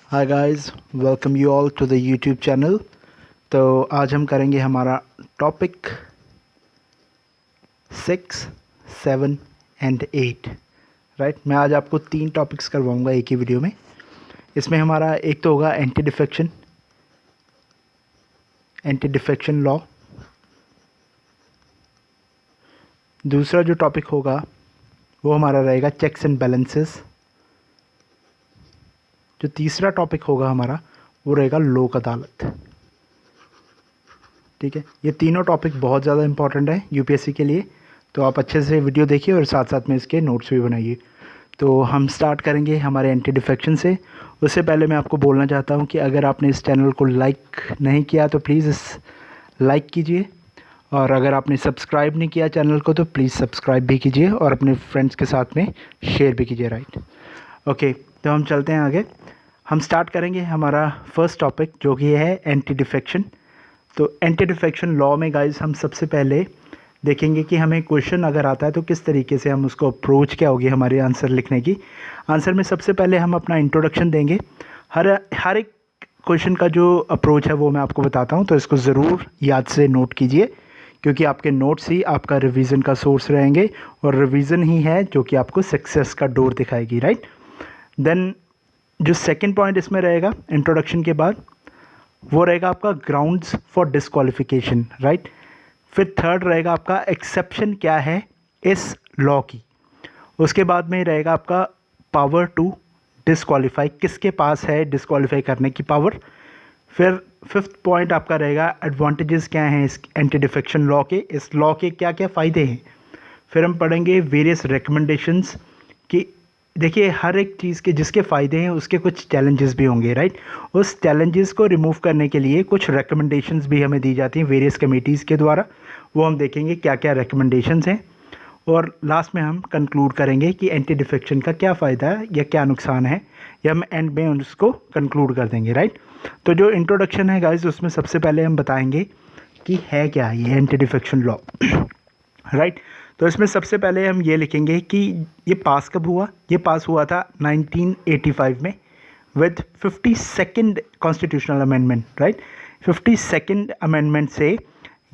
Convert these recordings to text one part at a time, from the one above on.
Hi guys, welcome you all to the YouTube channel. तो आज हम करेंगे हमारा टॉपिक 6, 7 एंड 8। राइट, मैं आज आपको 3 टॉपिक्स करवाऊंगा एक ही वीडियो में। इसमें हमारा एक तो होगा एंटी डिफेक्शन लॉ। दूसरा जो टॉपिक होगा वो हमारा रहेगा चेक्स एंड बैलेंसेस। जो तीसरा टॉपिक होगा हमारा वो रहेगा लोक अदालत। ठीक है, ये तीनों टॉपिक बहुत ज़्यादा इंपॉर्टेंट है यूपीएससी के लिए, तो आप अच्छे से वीडियो देखिए और साथ साथ में इसके नोट्स भी बनाइए। तो हम स्टार्ट करेंगे हमारे एंटी डिफेक्शन से। उससे पहले मैं आपको बोलना चाहता हूँ कि अगर आपने इस चैनल को लाइक नहीं किया तो प्लीज़ इस लाइक कीजिए, और अगर आपने सब्सक्राइब नहीं किया चैनल को तो प्लीज़ सब्सक्राइब भी कीजिए और अपने फ्रेंड्स के साथ में शेयर भी कीजिए। राइट, ओके, तो हम चलते हैं आगे। हम स्टार्ट करेंगे हमारा फर्स्ट टॉपिक जो कि है एंटी डिफेक्शन। तो एंटी डिफेक्शन लॉ में गाइस हम सबसे पहले देखेंगे कि हमें क्वेश्चन अगर आता है तो किस तरीके से हम उसको अप्रोच क्या होगी हमारे आंसर लिखने की। आंसर में सबसे पहले हम अपना इंट्रोडक्शन देंगे। हर एक क्वेश्चन का जो अप्रोच है वो मैं आपको बताता हूँ, तो इसको ज़रूर याद से नोट कीजिए, क्योंकि आपके नोट्स ही आपका रिवीजन का सोर्स रहेंगे और रिवीजन ही है जो कि आपको सक्सेस का डोर दिखाएगी। राइट, देन जो सेकंड पॉइंट इसमें रहेगा इंट्रोडक्शन के बाद वो रहेगा आपका ग्राउंड्स फॉर डिस्क्वालिफिकेशन। राइट, फिर थर्ड रहेगा आपका एक्सेप्शन क्या है इस लॉ की। उसके बाद में रहेगा आपका पावर टू डिस्क्वालीफाई, किसके पास है डिस्क्वालीफाई करने की पावर। फिर फिफ्थ पॉइंट आपका रहेगा एडवांटेजेस क्या हैं इस एंटी डिफेक्शन लॉ के, इस लॉ के क्या क्या फ़ायदे हैं। फिर हम पढ़ेंगे वेरियस रिकमेंडेशंस कि देखिए हर एक चीज़ के जिसके फ़ायदे हैं उसके कुछ चैलेंजेस भी होंगे। राइट, उस चैलेंजेस को रिमूव करने के लिए कुछ रिकमेंडेशंस भी हमें दी जाती हैं वेरियस कमेटीज़ के द्वारा, वो हम देखेंगे क्या क्या रिकमेंडेशंस हैं। और लास्ट में हम कंक्लूड करेंगे कि एंटी डिफेक्शन का क्या फ़ायदा है या क्या नुकसान है, या हम एंड में उसको कंक्लूड कर देंगे। राइट, तो जो इंट्रोडक्शन है गाइस उसमें सबसे पहले हम बताएंगे कि है क्या ये एंटी डिफेक्शन लॉ। राइट, तो इसमें सबसे पहले हम ये लिखेंगे कि ये पास कब हुआ। ये पास हुआ था 1985 में with 52nd constitutional amendment. Right, 52nd amendment से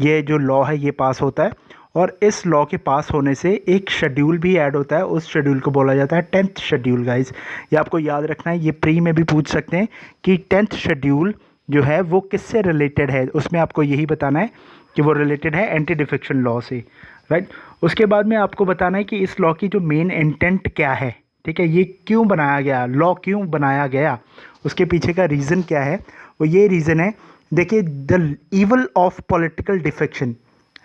ये जो लॉ है ये पास होता है, और इस लॉ के पास होने से एक शेड्यूल भी ऐड होता है। उस शेड्यूल को बोला जाता है 10th शेड्यूल। गाइज ये आपको याद रखना है, ये प्री में भी पूछ सकते हैं कि 10th शेड्यूल जो है वो किससे रिलेटेड है। उसमें आपको यही बताना है कि वो रिलेटेड है एंटी डिफेक्शन लॉ से। राइट, उसके बाद में आपको बताना है कि इस लॉ की जो मेन इंटेंट क्या है। ठीक है, ये क्यों बनाया गया, लॉ क्यों बनाया गया, उसके पीछे का रीज़न क्या है। वो ये रीज़न है, देखिए, the evil of political defection.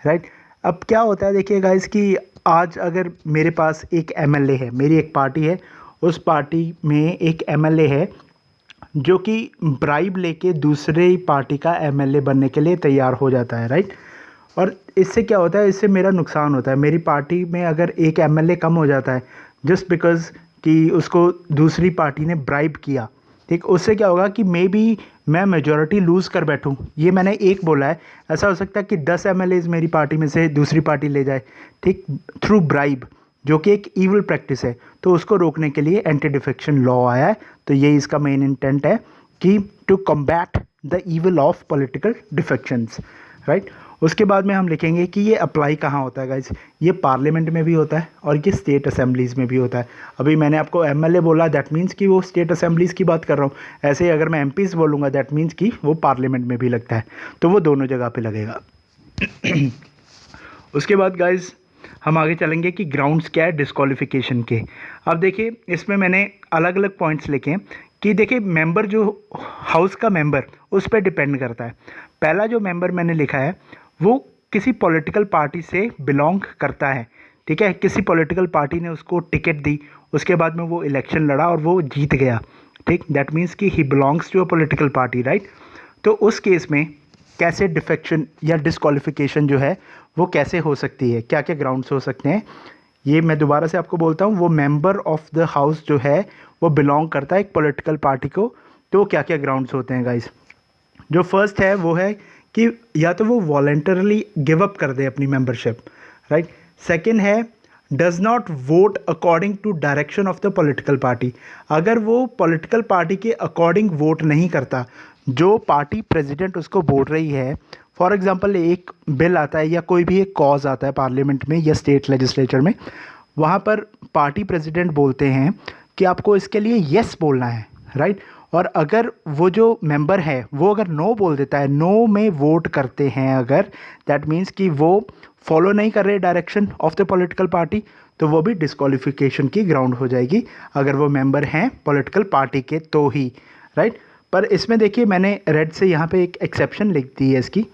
Right, अब क्या होता है देखिए गाइस कि आज अगर मेरे पास एक एमएलए है, मेरी एक पार्टी है, उस पार्टी में एक एमएलए है जो कि ब्राइब लेके दूसरे पार्टी का एमएलए बनने के लिए तैयार हो जाता है। राइट, और इससे क्या होता है, इससे मेरा नुकसान होता है। मेरी पार्टी में अगर एक एमएलए कम हो जाता है जस्ट बिकॉज कि उसको दूसरी पार्टी ने ब्राइब किया, ठीक, उससे क्या होगा कि मे बी मैं मेजॉरिटी लूज़ कर बैठूं। ये मैंने एक बोला है, ऐसा हो सकता है कि 10 एमएलएज मेरी पार्टी में से दूसरी पार्टी ले जाए, ठीक, थ्रू ब्राइब, जो कि एक ईवल प्रैक्टिस है। तो उसको रोकने के लिए एंटी डिफेक्शन लॉ आया है। तो ये इसका मेन इंटेंट है कि to combat the evil of political defections. Right, उसके बाद में हम लिखेंगे कि ये अप्लाई कहाँ होता है गाइज। ये पार्लियामेंट में भी होता है और ये स्टेट असेंबलीज़ में भी होता है। अभी मैंने आपको एमएलए बोला, दैट मीन्स कि वो स्टेट असेंबलीज़ की बात कर रहा हूँ। ऐसे ही अगर मैं एमपीज़ बोलूँगा दैट मीन्स कि वो पार्लियामेंट में भी लगता है, तो वो दोनों जगह पे लगेगा। उसके बाद गाइज हम आगे चलेंगे कि ग्राउंड्स क्या है डिस्क्वालिफिकेशन के। अब देखिए इसमें मैंने अलग अलग पॉइंट्स लिखे हैं कि देखिए मेंबर जो हाउस का मेंबर उस पर डिपेंड करता है। पहला जो मेंबर मैंने लिखा है वो किसी पॉलिटिकल पार्टी से बिलोंग करता है। ठीक है, किसी पॉलिटिकल पार्टी ने उसको टिकट दी, उसके बाद में वो इलेक्शन लड़ा और वो जीत गया। ठीक, दैट मीन्स कि he belongs to a political party. Right, तो उस केस में कैसे डिफेक्शन या डिस्क्वालिफिकेशन जो है वो कैसे हो सकती है, क्या क्या ग्राउंड्स हो सकते हैं, ये मैं दोबारा से आपको बोलता हूँ। वो मेंबर ऑफ द हाउस जो है वो बिलोंग करता है एक पॉलिटिकल पार्टी को, तो क्या क्या ग्राउंड्स होते हैं गाइस। जो फर्स्ट है वो है कि या तो वो वॉलेंटरली गिव अप कर दे अपनी मेंबरशिप। राइट, सेकंड है does not vote according to direction of the political party. अगर वो पॉलिटिकल पार्टी के अकॉर्डिंग वोट नहीं करता, जो पार्टी प्रेसिडेंट उसको बोल रही है, फॉर एग्जांपल एक बिल आता है या कोई भी एक कॉज आता है पार्लियामेंट में या स्टेट लेजिस्लेचर में, वहाँ पर पार्टी प्रेसिडेंट बोलते हैं कि आपको इसके लिए यस बोलना है, राइट। और अगर वो जो मेंबर है वो अगर नो बोल देता है, नो में वोट करते हैं अगर, दैट मीन्स कि वो फॉलो नहीं कर रहे direction of the political party, तो वो भी डिस्क्वालिफिकेशन की ग्राउंड हो जाएगी अगर वो मेंबर हैं पॉलिटिकल पार्टी के तो ही, राइट। पर इसमें देखिए मैंने रेड से यहाँ पे एक एक्सेप्शन लिख दी है इसकी।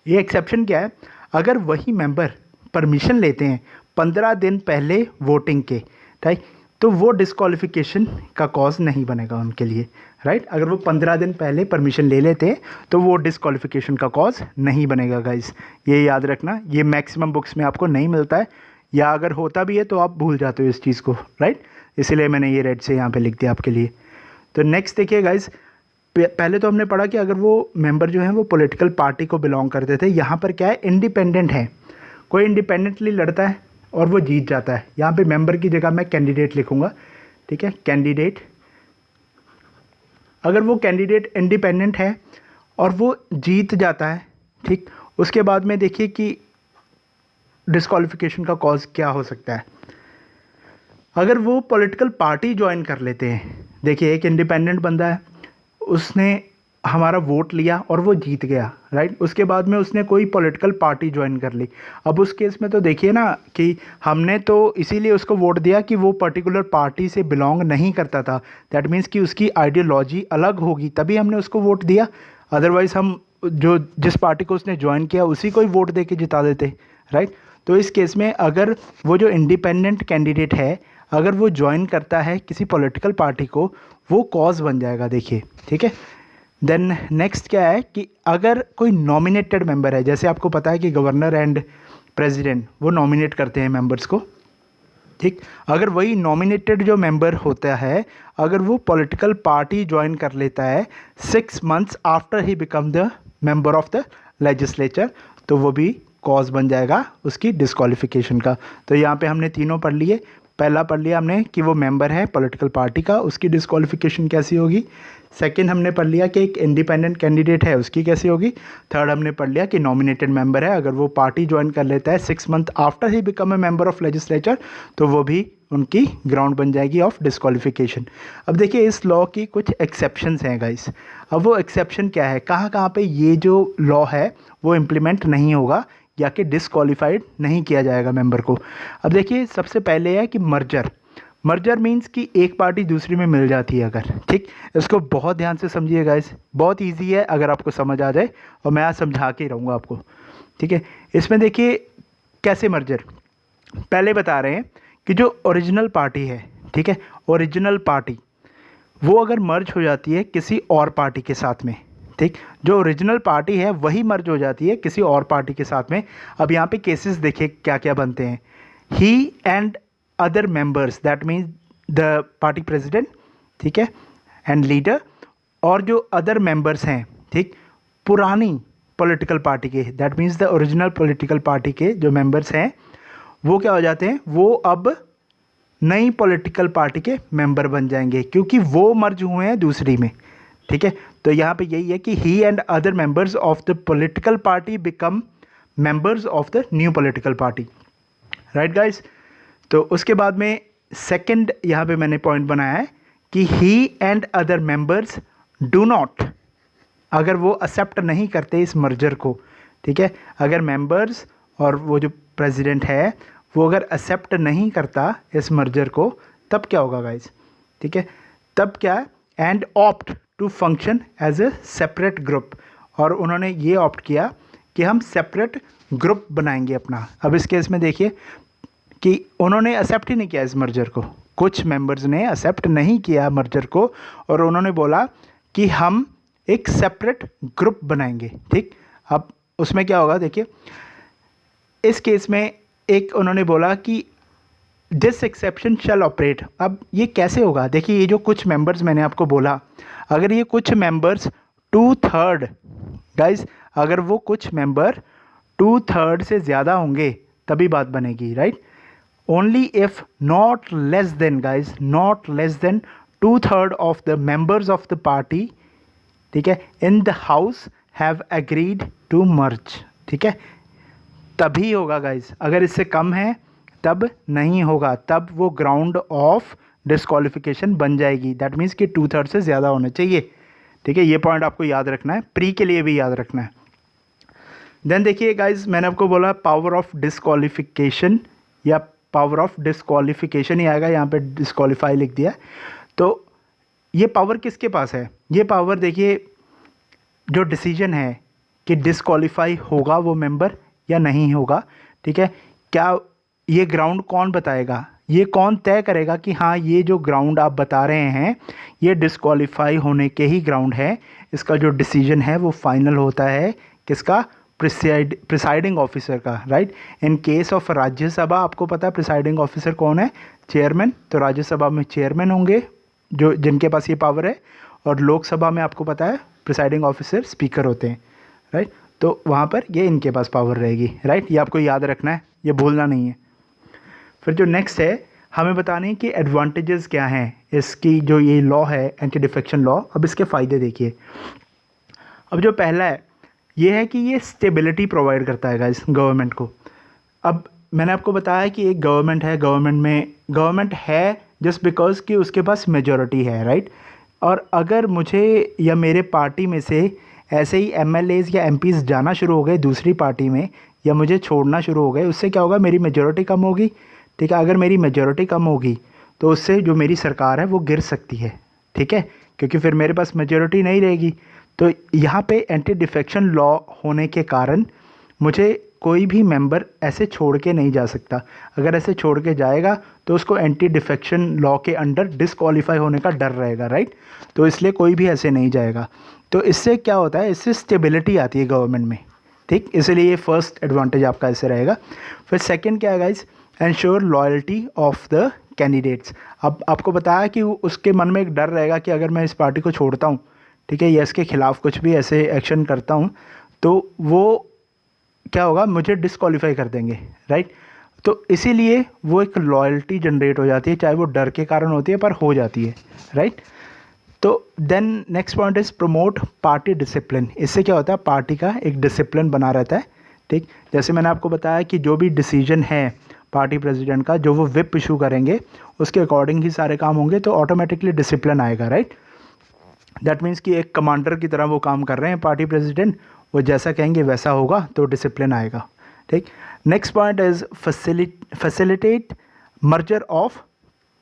ये एक्सेप्शन क्या है, अगर वही मेंबर परमिशन लेते हैं 15 दिन पहले वोटिंग के, राइट, तो वो डिस्क्वालिफिकेशन का कॉज नहीं बनेगा उनके लिए, राइट। अगर वो 15 दिन पहले परमिशन ले लेते हैं तो वो डिस्क्वालिफिकेशन का कॉज नहीं बनेगा गाइस, ये याद रखना। ये मैक्सिमम बुक्स में आपको नहीं मिलता है, या अगर होता भी है तो आप भूल जाते हो इस चीज़ को, राइट। इसीलिए मैंने ये रेड से यहाँ पे लिख दिया आपके लिए। तो नेक्स्ट देखिए गाइस, पहले तो हमने पढ़ा कि अगर वो मेंबर जो हैं वो पॉलिटिकल पार्टी को बिलोंग करते थे, यहाँ पर क्या है, इंडिपेंडेंट है, कोई इंडिपेंडेंटली लड़ता है और वो जीत जाता है। यहाँ पे मेंबर की जगह मैं कैंडिडेट लिखूंगा, ठीक है, कैंडिडेट। अगर वो कैंडिडेट इंडिपेंडेंट है और वो जीत जाता है, ठीक, उसके बाद में देखिए कि डिस्क्वालिफिकेशन का कॉज क्या हो सकता है। अगर वो पॉलिटिकल पार्टी ज्वाइन कर लेते हैं, देखिए एक इंडिपेंडेंट बंदा है, उसने हमारा वोट लिया और वो जीत गया, राइट। उसके बाद में उसने कोई पॉलिटिकल पार्टी ज्वाइन कर ली। अब उस केस में तो देखिए ना कि हमने तो इसीलिए उसको वोट दिया कि वो पर्टिकुलर पार्टी से बिलोंग नहीं करता था, दैट मीन्स कि उसकी आइडियोलॉजी अलग होगी तभी हमने उसको वोट दिया। अदरवाइज़ हम जिस पार्टी को उसने ज्वाइन किया उसी को ही वोट दे के जिता देते, राइट। तो इस केस में अगर वो जो इंडिपेंडेंट कैंडिडेट है अगर वो ज्वाइन करता है किसी पॉलिटिकल पार्टी को, वो कॉज बन जाएगा, देखिए, ठीक है। देन नेक्स्ट क्या है कि अगर कोई नॉमिनेटेड मेंबर है, जैसे आपको पता है कि गवर्नर एंड प्रेसिडेंट वो नॉमिनेट करते हैं मेंबर्स को, ठीक। अगर वही नॉमिनेटेड जो मेंबर होता है अगर वो पॉलिटिकल पार्टी ज्वाइन कर लेता है 6 months after he become the member of the legislature, तो वो भी कॉज बन जाएगा उसकी डिस्क्वालिफिकेशन का। तो यहाँ पे हमने तीनों पढ़ लिए। पहला पढ़ लिया हमने कि वो मेंबर है पॉलिटिकल पार्टी का, उसकी डिस्क्वालिफिकेशन कैसी होगी। सेकंड हमने पढ़ लिया कि एक इंडिपेंडेंट कैंडिडेट है उसकी कैसी होगी। थर्ड हमने पढ़ लिया कि नॉमिनेटेड मेंबर है अगर वो पार्टी ज्वाइन कर लेता है 6 month after he become a member of legislature, तो वो भी उनकी ग्राउंड बन जाएगी ऑफ डिस्क्वालिफिकेशन। अब देखिए इस लॉ की कुछ एक्सेप्शंस हैं गाइस। अब वो एक्सेप्शन क्या है, कहाँ कहाँ पे ये जो लॉ है वो इम्प्लीमेंट नहीं होगा या कि डिस्क्वालीफाइड नहीं किया जाएगा मेंबर को। अब देखिए सबसे पहले है कि मर्जर। मर्जर मीन्स कि एक पार्टी दूसरी में मिल जाती है अगर, ठीक। इसको बहुत ध्यान से समझिए गाइस, बहुत इजी है अगर आपको समझ आ जाए, और मैं आज समझा के ही रहूँगा आपको, ठीक है। इसमें देखिए कैसे मर्जर, पहले बता रहे हैं कि जो ओरिजिनल पार्टी है, ठीक है, ओरिजिनल पार्टी वो अगर मर्ज हो जाती है किसी और पार्टी के साथ में, ठीक, जो ओरिजिनल पार्टी है वही मर्ज हो जाती है किसी और पार्टी के साथ में। अब यहाँ पे केसेस देखिए क्या क्या बनते हैं। He and other members, that means the party president, ठीक है, एंड लीडर, और जो अदर मेंबर्स हैं, ठीक, पुरानी पॉलिटिकल पार्टी के, that means the original political party के जो मेंबर्स हैं वो क्या हो जाते हैं, वो अब नई पॉलिटिकल पार्टी के मेंबर बन जाएंगे क्योंकि वो मर्ज हुए हैं दूसरी में, ठीक है। तो यहाँ पे यही है कि he and other members of the political party become members of the new political party, right guys. तो उसके बाद में सेकंड यहाँ पे मैंने पॉइंट बनाया है कि he and other members do not, अगर वो एक्सेप्ट नहीं करते इस मर्जर को, ठीक है, अगर मेंबर्स और वो जो प्रेसिडेंट है वो अगर एक्सेप्ट नहीं करता इस मर्जर को, तब क्या होगा गाइस, ठीक है, तब क्या है, and opt to function as a separate group, और उन्होंने ये ऑप्ट किया कि हम सेपरेट ग्रुप बनाएंगे अपना। अब इस केस में देखिए कि उन्होंने एक्सेप्ट ही नहीं किया इस मर्जर को, कुछ मेंबर्स ने एक्सेप्ट नहीं किया मर्जर को और उन्होंने बोला कि हम एक सेपरेट ग्रुप बनाएंगे, ठीक। अब उसमें क्या होगा देखिए, इस केस में एक उन्होंने बोला कि दिस एक्सेप्शन शैल ऑपरेट। अब ये कैसे होगा, देखिए ये जो कुछ मेंबर्स मैंने आपको बोला, अगर ये कुछ मेंबर्स 2/3 गाइस, अगर वो कुछ मेंबर 2/3 से ज़्यादा होंगे तभी बात बनेगी, right. Only if not less than guys, not less than 2/3 of the members of the party, ठीक है, in the house have agreed to merge, ठीक है, तभी होगा गाइज। अगर इससे कम है तब नहीं होगा, तब वो ग्राउंड ऑफ डिस्क्वालिफिकेशन बन जाएगी। दैट मीन्स कि 2/3 से ज़्यादा होना चाहिए, ठीक है। ये पॉइंट आपको याद रखना है, प्री के लिए भी याद रखना है। देन देखिए गाइज, मैंने आपको बोला पावर ऑफ डिस्क्वालिफिकेशन, या पावर ऑफ डिस्क्वालिफिकेशन ही आएगा, यहाँ पे डिस्क्वालीफाई लिख दिया। तो ये पावर किसके पास है? ये पावर देखिए, जो डिसीजन है कि डिस्क्वालीफाई होगा वो मेंबर या नहीं होगा, ठीक है, क्या ये ग्राउंड कौन बताएगा? ये कौन तय करेगा कि हाँ ये जो ग्राउंड आप बता रहे हैं ये डिस्क्वालीफाई होने के ही ग्राउंड है? इसका जो डिसीजन है वो फाइनल होता है किसका? प्रिसाइडिंग ऑफिसर का, right. In case of Rajya Sabha आपको पता है प्रिसाइडिंग ऑफिसर कौन है? चेयरमैन। तो राज्यसभा में चेयरमैन होंगे जो जिनके पास ये पावर है, और लोकसभा में आपको पता है प्रिसाइडिंग ऑफिसर स्पीकर होते हैं, राइट। तो वहाँ पर ये इनके पास पावर रहेगी, राइट। ये आपको याद रखना है, ये भूलना नहीं है। फिर जो नेक्स्ट है, हमें बताने कि एडवांटेजेस क्या हैं इसकी, जो ये लॉ है एंटी डिफेक्शन लॉ। अब इसके फ़ायदे देखिए। अब जो पहला है ये है कि ये स्टेबिलिटी प्रोवाइड करता है गाइस गवर्नमेंट को। अब मैंने आपको बताया कि एक गवर्नमेंट है, गवर्नमेंट है जस्ट बिकॉज कि उसके पास मेजॉरिटी है, राइट। और अगर मुझे या मेरे पार्टी में से ऐसे ही एमएलएज या एमपीज जाना शुरू हो गए दूसरी पार्टी में, या मुझे छोड़ना शुरू हो गए, उससे क्या होगा? मेरी मेजॉरिटी कम होगी, ठीक है। अगर मेरी मेजॉरिटी कम होगी तो उससे जो मेरी सरकार है वो गिर सकती है, ठीक है, क्योंकि फिर मेरे पास मेजॉरिटी नहीं रहेगी। तो यहाँ पे एंटी डिफेक्शन लॉ होने के कारण मुझे कोई भी मेंबर ऐसे छोड़ के नहीं जा सकता। अगर ऐसे छोड़ के जाएगा तो उसको एंटी डिफेक्शन लॉ के अंडर डिस्क्वालीफाई होने का डर रहेगा, राइट। तो इसलिए कोई भी ऐसे नहीं जाएगा। तो इससे क्या होता है? इससे स्टेबिलिटी आती है गवर्नमेंट में, ठीक। इसलिए ये फर्स्ट एडवांटेज आपका ऐसे रहेगा। फिर सेकंड क्या है guys? Ensure loyalty of the candidates. अब आपको बताया कि उसके मन में एक डर रहेगा कि अगर मैं इस पार्टी को छोड़ता हूँ, ठीक है, या इसके खिलाफ कुछ भी ऐसे एक्शन करता हूँ तो वो क्या होगा? मुझे डिस्क्वालीफाई कर देंगे, राइट। तो इसीलिए वो एक लॉयल्टी जनरेट हो जाती है, चाहे वो डर के कारण होती है पर हो जाती है, राइट। तो then next point is promote party discipline. इससे क्या होता है? पार्टी का एक डिसिप्लिन बना रहता है, ठीक। जैसे मैंने आपको बताया कि जो भी डिसीजन है पार्टी प्रेसिडेंट का, जो वो विप इशू करेंगे उसके अकॉर्डिंग ही सारे काम होंगे, तो ऑटोमेटिकली डिसिप्लिन आएगा, राइट। दैट मीन्स कि एक कमांडर की तरह वो काम कर रहे हैं पार्टी प्रेसिडेंट, वो जैसा कहेंगे वैसा होगा, तो डिसिप्लिन आएगा, ठीक। Next point is facilitate merger of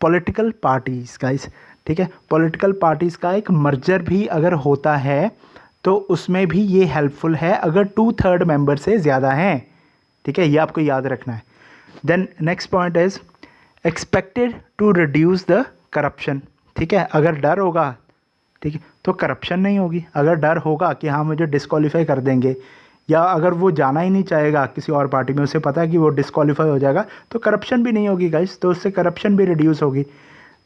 political parties guys, ठीक है। पॉलिटिकल पार्टीज़ का एक मर्जर भी अगर होता है तो उसमें भी ये हेल्पफुल है अगर 2/3 मेंबर से ज़्यादा हैं, ठीक है। ये आपको याद रखना है। Then next point is expected to reduce the corruption, ठीक है। अगर डर होगा, ठीक है, तो करप्शन नहीं होगी। अगर डर होगा कि हाँ मुझे डिस्क्वालीफाई कर देंगे, या अगर वो जाना ही नहीं चाहेगा किसी और पार्टी में, उसे पता है कि वो डिस्क्वालीफाई हो जाएगा, तो करप्शन भी नहीं होगी गाइस, तो उससे करप्शन भी रिड्यूस होगी।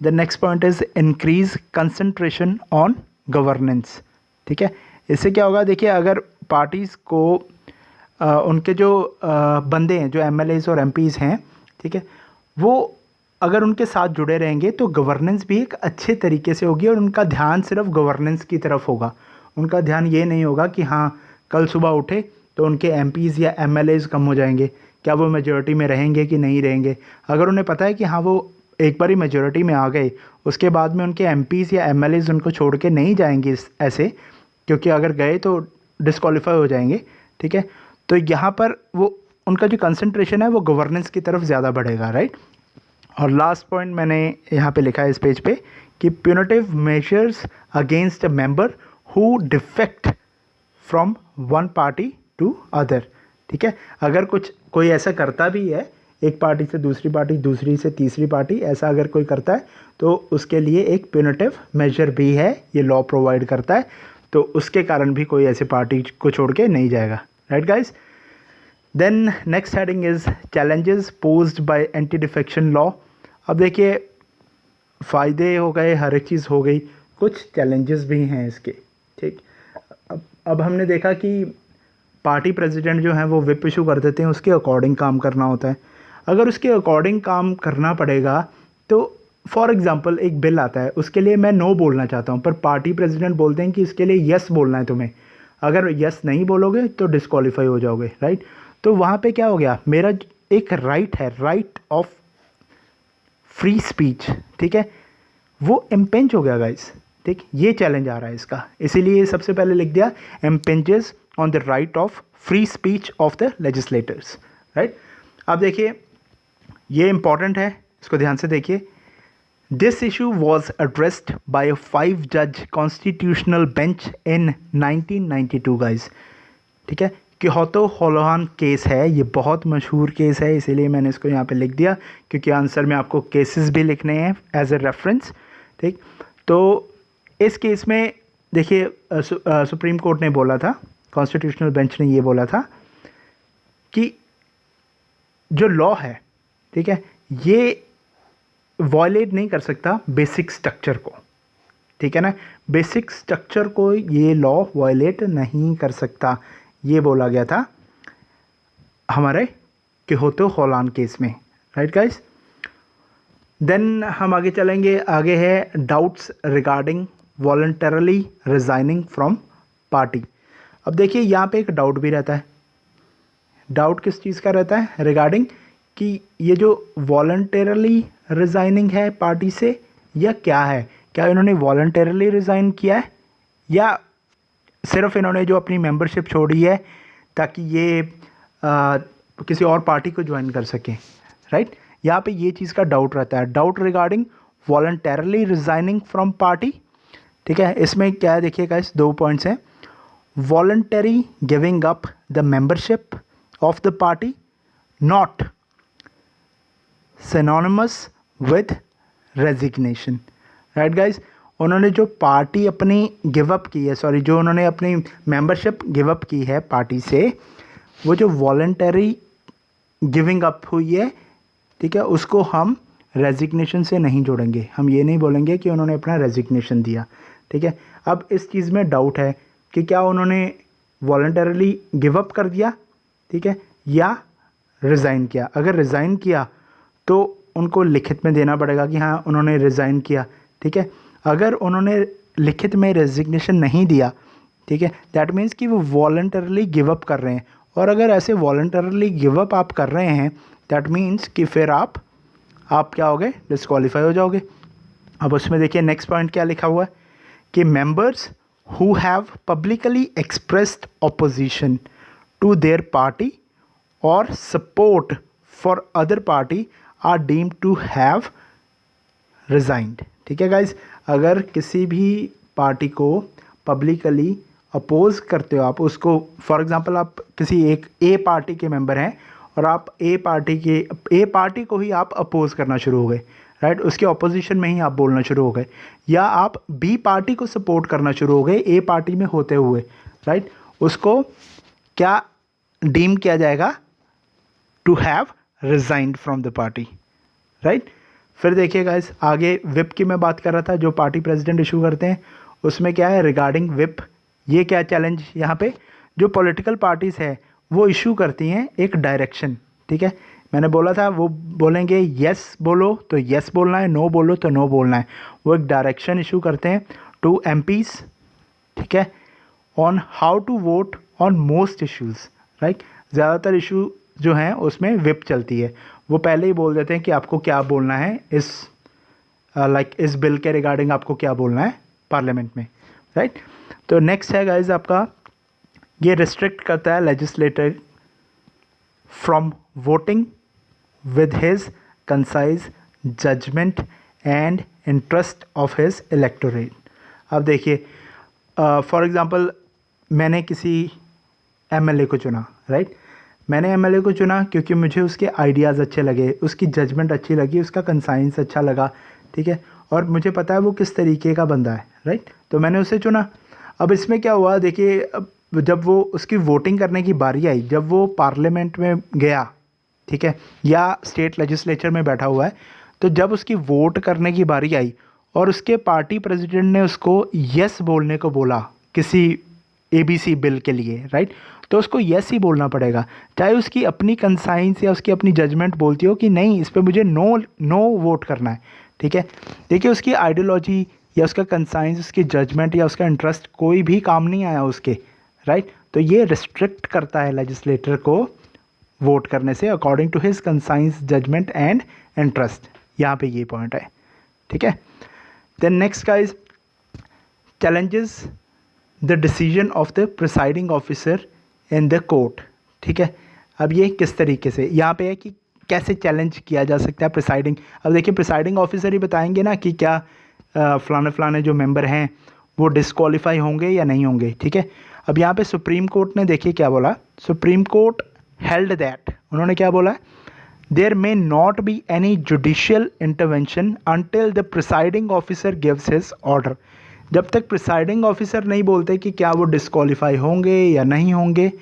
The next point is increase concentration on governance, ठीक है। इससे क्या होगा? देखिए, अगर पार्टीज़ को उनके जो बंदे हैं, जो एमएलएज और एमपीज़ हैं, ठीक है, वो अगर उनके साथ जुड़े रहेंगे तो गवर्नेंस भी एक अच्छे तरीके से होगी, और उनका ध्यान सिर्फ गवर्नेंस की तरफ होगा। उनका ध्यान ये नहीं होगा कि हाँ कल सुबह उठे तो उनके एमपीज़ या एमएलएज कम हो जाएंगे, क्या वो मेजॉरिटी में रहेंगे कि नहीं रहेंगे। अगर उन्हें पता है कि हाँ वो एक बार ही मेजॉरिटी में आ गए, उसके बाद में उनके एमपीज़ या एमएलएज उनको छोड़ के नहीं जाएंगे ऐसे, क्योंकि अगर गए तो डिस्क्वालीफाई हो जाएंगे, ठीक है। तो यहाँ पर वो उनका जो कंसंट्रेशन है वो गवर्नेंस की तरफ ज़्यादा बढ़ेगा, राइट। और लास्ट पॉइंट मैंने यहाँ पे लिखा है इस पेज पे कि punitive measures against a member who defect from one party to other, ठीक है। अगर कोई ऐसा करता भी है, एक पार्टी से दूसरी पार्टी, दूसरी से तीसरी पार्टी, ऐसा अगर कोई करता है तो उसके लिए एक प्यूनिटिव मेजर भी है, ये लॉ प्रोवाइड करता है, तो उसके कारण भी कोई ऐसे पार्टी को छोड़ के नहीं जाएगा, right guys. Then next heading is challenges posed by anti defection law. अब देखिए, फ़ायदे हो गए, हर एक चीज़ हो गई, कुछ चैलेंजेस भी हैं इसके, ठीक। अब हमने देखा कि पार्टी प्रेसिडेंट जो हैं वो विप इशू कर देते हैं, उसके अकॉर्डिंग काम करना होता है। अगर उसके अकॉर्डिंग काम करना पड़ेगा तो फॉर एग्जांपल एक बिल आता है, उसके लिए मैं नो बोलना चाहता हूँ, पर पार्टी प्रेसिडेंट बोलते हैं कि इसके लिए यस बोलना है तुम्हें, अगर यस नहीं बोलोगे तो डिस्क्वालीफाई हो जाओगे, राइट। तो वहाँ पे क्या हो गया, मेरा एक राइट है, राइट ऑफ फ्री स्पीच, ठीक है, वो इम्पेंच हो गया गाइस, ठीक। ये चैलेंज आ रहा है इसका, इसीलिए सबसे पहले लिख दिया impinges on the right of free speech of the legislators, right. अब देखिए ये इंपॉर्टेंट है, इसको ध्यान से देखिए। This issue was addressed by a 5 जज कॉन्स्टिट्यूशनल बेंच इन 1992 गाइस, ठीक है। क्योटो होलोहान केस है, ये बहुत मशहूर केस है, इसीलिए मैंने इसको यहाँ पे लिख दिया, क्योंकि आंसर में आपको केसेस भी लिखने हैं एज ए रेफरेंस, ठीक। तो इस केस में देखिए सुप्रीम कोर्ट ने बोला था, कॉन्स्टिट्यूशनल बेंच ने ये बोला था कि जो लॉ है, ठीक है, ये वॉयलेट नहीं कर सकता बेसिक स्ट्रक्चर को, ठीक है ना, बेसिक स्ट्रक्चर को ये लॉ वॉयलेट नहीं कर सकता, ये बोला गया था हमारे क्योटो होलोहान केस में, राइट गाइस। देन हम आगे चलेंगे, आगे है doubts regarding voluntarily resigning from party. अब देखिए यहाँ पे एक डाउट भी रहता है, डाउट किस चीज़ का रहता है, रिगार्डिंग कि ये जो वॉलंटरली रिजाइनिंग है पार्टी से या क्या है, क्या इन्होंने वॉलंटरली रिज़ाइन किया है या सिर्फ इन्होंने जो अपनी मेंबरशिप छोड़ी है ताकि ये किसी और पार्टी को ज्वाइन कर सकें, राइट। यहाँ पे ये चीज़ का डाउट रहता है, doubt regarding voluntarily resigning from party, ठीक है। इसमें क्या है देखिएगा, इस 2 पॉइंट्स हैं, voluntary giving up the membership of the party not synonymous with resignation, right guys. उन्होंने जो पार्टी अपनी गिव अप की है, सॉरी जो उन्होंने अपनी मेंबरशिप गिव अप की है पार्टी से, वो जो वॉलंटरी गिविंग अप हुई है, ठीक है, उसको हम रेजिग्नेशन से नहीं जोड़ेंगे, हम ये नहीं बोलेंगे कि उन्होंने अपना रेजिग्नेशन दिया, ठीक है। अब इस चीज़ में डाउट है कि क्या उन्होंने वॉलंटरली गिव अप कर दिया, ठीक है, या रिज़ाइन किया। अगर रिज़ाइन किया तो उनको लिखित में देना पड़ेगा कि हाँ उन्होंने रिज़ाइन किया, ठीक है। अगर उन्होंने लिखित में रेजिग्नेशन नहीं दिया, ठीक है, दैट मीन्स कि वो वॉलंटरली गिव अप कर रहे हैं, और अगर ऐसे वॉलंटरली गिव अप आप कर रहे हैं दैट मीन्स कि फिर आप क्या होगे, डिस्क्वालीफाई हो जाओगे। अब उसमें देखिए नेक्स्ट पॉइंट क्या लिखा हुआ है कि members who have publicly expressed opposition to their party और support for other party are deemed to have resigned, ठीक है गाइज। अगर किसी भी पार्टी को पब्लिकली अपोज करते हो आप, उसको फॉर एग्जांपल आप किसी एक ए पार्टी के मेंबर हैं और आप ए पार्टी को ही आप अपोज करना शुरू हो गए, राइट, उसके ऑपोजिशन में ही आप बोलना शुरू हो गए, या आप बी पार्टी को सपोर्ट करना शुरू हो गए ए पार्टी में होते हुए, राइट, उसको क्या डीम किया जाएगा, to have resigned from the party, right. फिर देखिए गाइस आगे विप की मैं बात कर रहा था, जो पार्टी प्रेसिडेंट इशू करते हैं, उसमें क्या है रिगार्डिंग विप, ये क्या चैलेंज यहाँ पे, जो पॉलिटिकल पार्टीज़ है वो इशू करती हैं एक डायरेक्शन, ठीक है। मैंने बोला था वो बोलेंगे यस बोलो तो यस बोलना है, नो बोलो तो नो बोलना है, वो एक डायरेक्शन इशू करते हैं टू एमपीज़, ठीक है, on how to vote on most issues, right. ज़्यादातर इशू जो हैं उसमें विप चलती है, वो पहले ही बोल देते हैं कि आपको क्या बोलना है इस इस बिल के रिगार्डिंग आपको क्या बोलना है पार्लियामेंट में, राइट। तो नेक्स्ट है गाइज आपका, ये रिस्ट्रिक्ट करता है legislator from voting with his conscience judgement and interest of his electorate. अब देखिए फॉर एग्जांपल मैंने किसी एमएलए को चुना, राइट, मैंने एमएलए को चुना क्योंकि मुझे उसके आइडियाज़ अच्छे लगे, उसकी जजमेंट अच्छी लगी, उसका कंसाइंस अच्छा लगा, ठीक है, और मुझे पता है वो किस तरीके का बंदा है, राइट, तो मैंने उसे चुना। अब इसमें क्या हुआ देखिए, अब जब वो उसकी वोटिंग करने की बारी आई, जब वो पार्लियामेंट में गया, ठीक है, या स्टेट लेजिस्लेचर में बैठा हुआ है, तो जब उसकी वोट करने की बारी आई और उसके पार्टी प्रेसिडेंट ने उसको यस बोलने को बोला किसी एबीसी बिल के लिए, राइट, तो उसको येस ही बोलना पड़ेगा, चाहे उसकी अपनी कंसाइंस या उसकी अपनी जजमेंट बोलती हो कि नहीं इस पर मुझे नो वोट करना है। ठीक है, देखिए उसकी आइडियोलॉजी या उसका कंसाइंस, उसकी जजमेंट या उसका इंटरेस्ट कोई भी काम नहीं आया उसके, राइट। तो ये रिस्ट्रिक्ट करता है लेजिस्लेटर को वोट करने से according to his conscience, judgement and interest. यहाँ पे ये पॉइंट है। ठीक है, then next guys, challenges the decision of the presiding officer in the court. ठीक है, अब ये किस तरीके से यहाँ पे है कि कैसे चैलेंज किया जा सकता है प्रिसाइडिंग। अब देखिए प्रिसाइडिंग ऑफिसर ही बताएंगे ना कि क्या फलाने फलाने जो मेंबर हैं वो डिस्क्वालीफाई होंगे या नहीं होंगे। ठीक है, अब यहाँ पे सुप्रीम कोर्ट ने देखिए क्या बोला। सुप्रीम कोर्ट हेल्ड दैट, उन्होंने क्या बोला, there may not be any judicial intervention until the presiding officer gives his order. जब तक प्रिसाइडिंग ऑफिसर नहीं बोलते कि क्या वो डिस्क्वालीफाई होंगे या नहीं होंगे।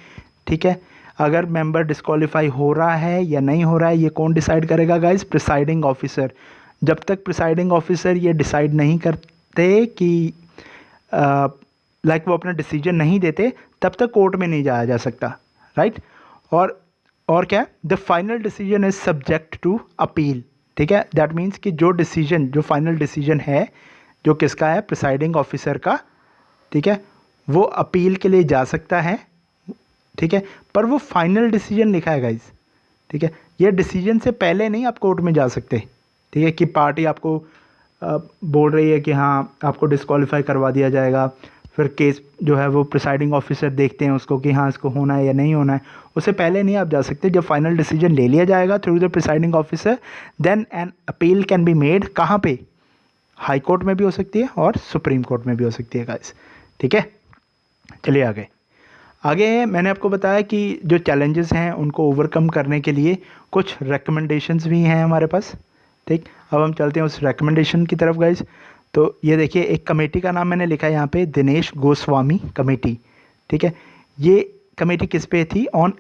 ठीक है, अगर मेंबर डिस्क्वालीफाई हो रहा है या नहीं हो रहा है ये कौन डिसाइड करेगा गाइस, प्रिसाइडिंग ऑफिसर। जब तक प्रिसाइडिंग ऑफिसर ये डिसाइड नहीं करते कि लाइक वो अपना डिसीजन नहीं देते, तब तक कोर्ट में नहीं जाया जा सकता, राइट। और क्या, the final decision is subject to appeal. ठीक है, दैट मीन्स कि जो डिसीजन, जो फाइनल डिसीजन है जो किसका है, प्रिसाइडिंग ऑफिसर का, ठीक है, वो अपील के लिए जा सकता है। ठीक है, पर वो फाइनल डिसीजन लिखा है गाइस। ठीक है, ये डिसीजन से पहले नहीं आप कोर्ट में जा सकते। ठीक है, कि पार्टी आपको बोल रही है कि हाँ आपको डिस्क्वालीफाई करवा दिया जाएगा, फिर केस जो है वो प्रिसाइडिंग ऑफिसर देखते हैं उसको कि हाँ इसको होना है या नहीं होना है, उससे पहले नहीं आप जा सकते। जब फाइनल डिसीजन ले लिया जाएगा through the presiding officer, then an appeal can be made. कहाँ पे, हाई कोर्ट में भी हो सकती है और सुप्रीम कोर्ट में भी हो सकती है गाइस। ठीक है, चलिए आगे मैंने आपको बताया कि जो चैलेंजेस हैं उनको ओवरकम करने के लिए कुछ रिकमेंडेशंस भी हैं हमारे पास। ठीक, अब हम चलते हैं उस रिकमेंडेशन की तरफ गाइस। तो ये देखिए एक कमेटी का नाम मैंने लिखा है यहाँ पे, दिनेश गोस्वामी कमेटी। ठीक है, ये कमेटी किस पे थी, ऑन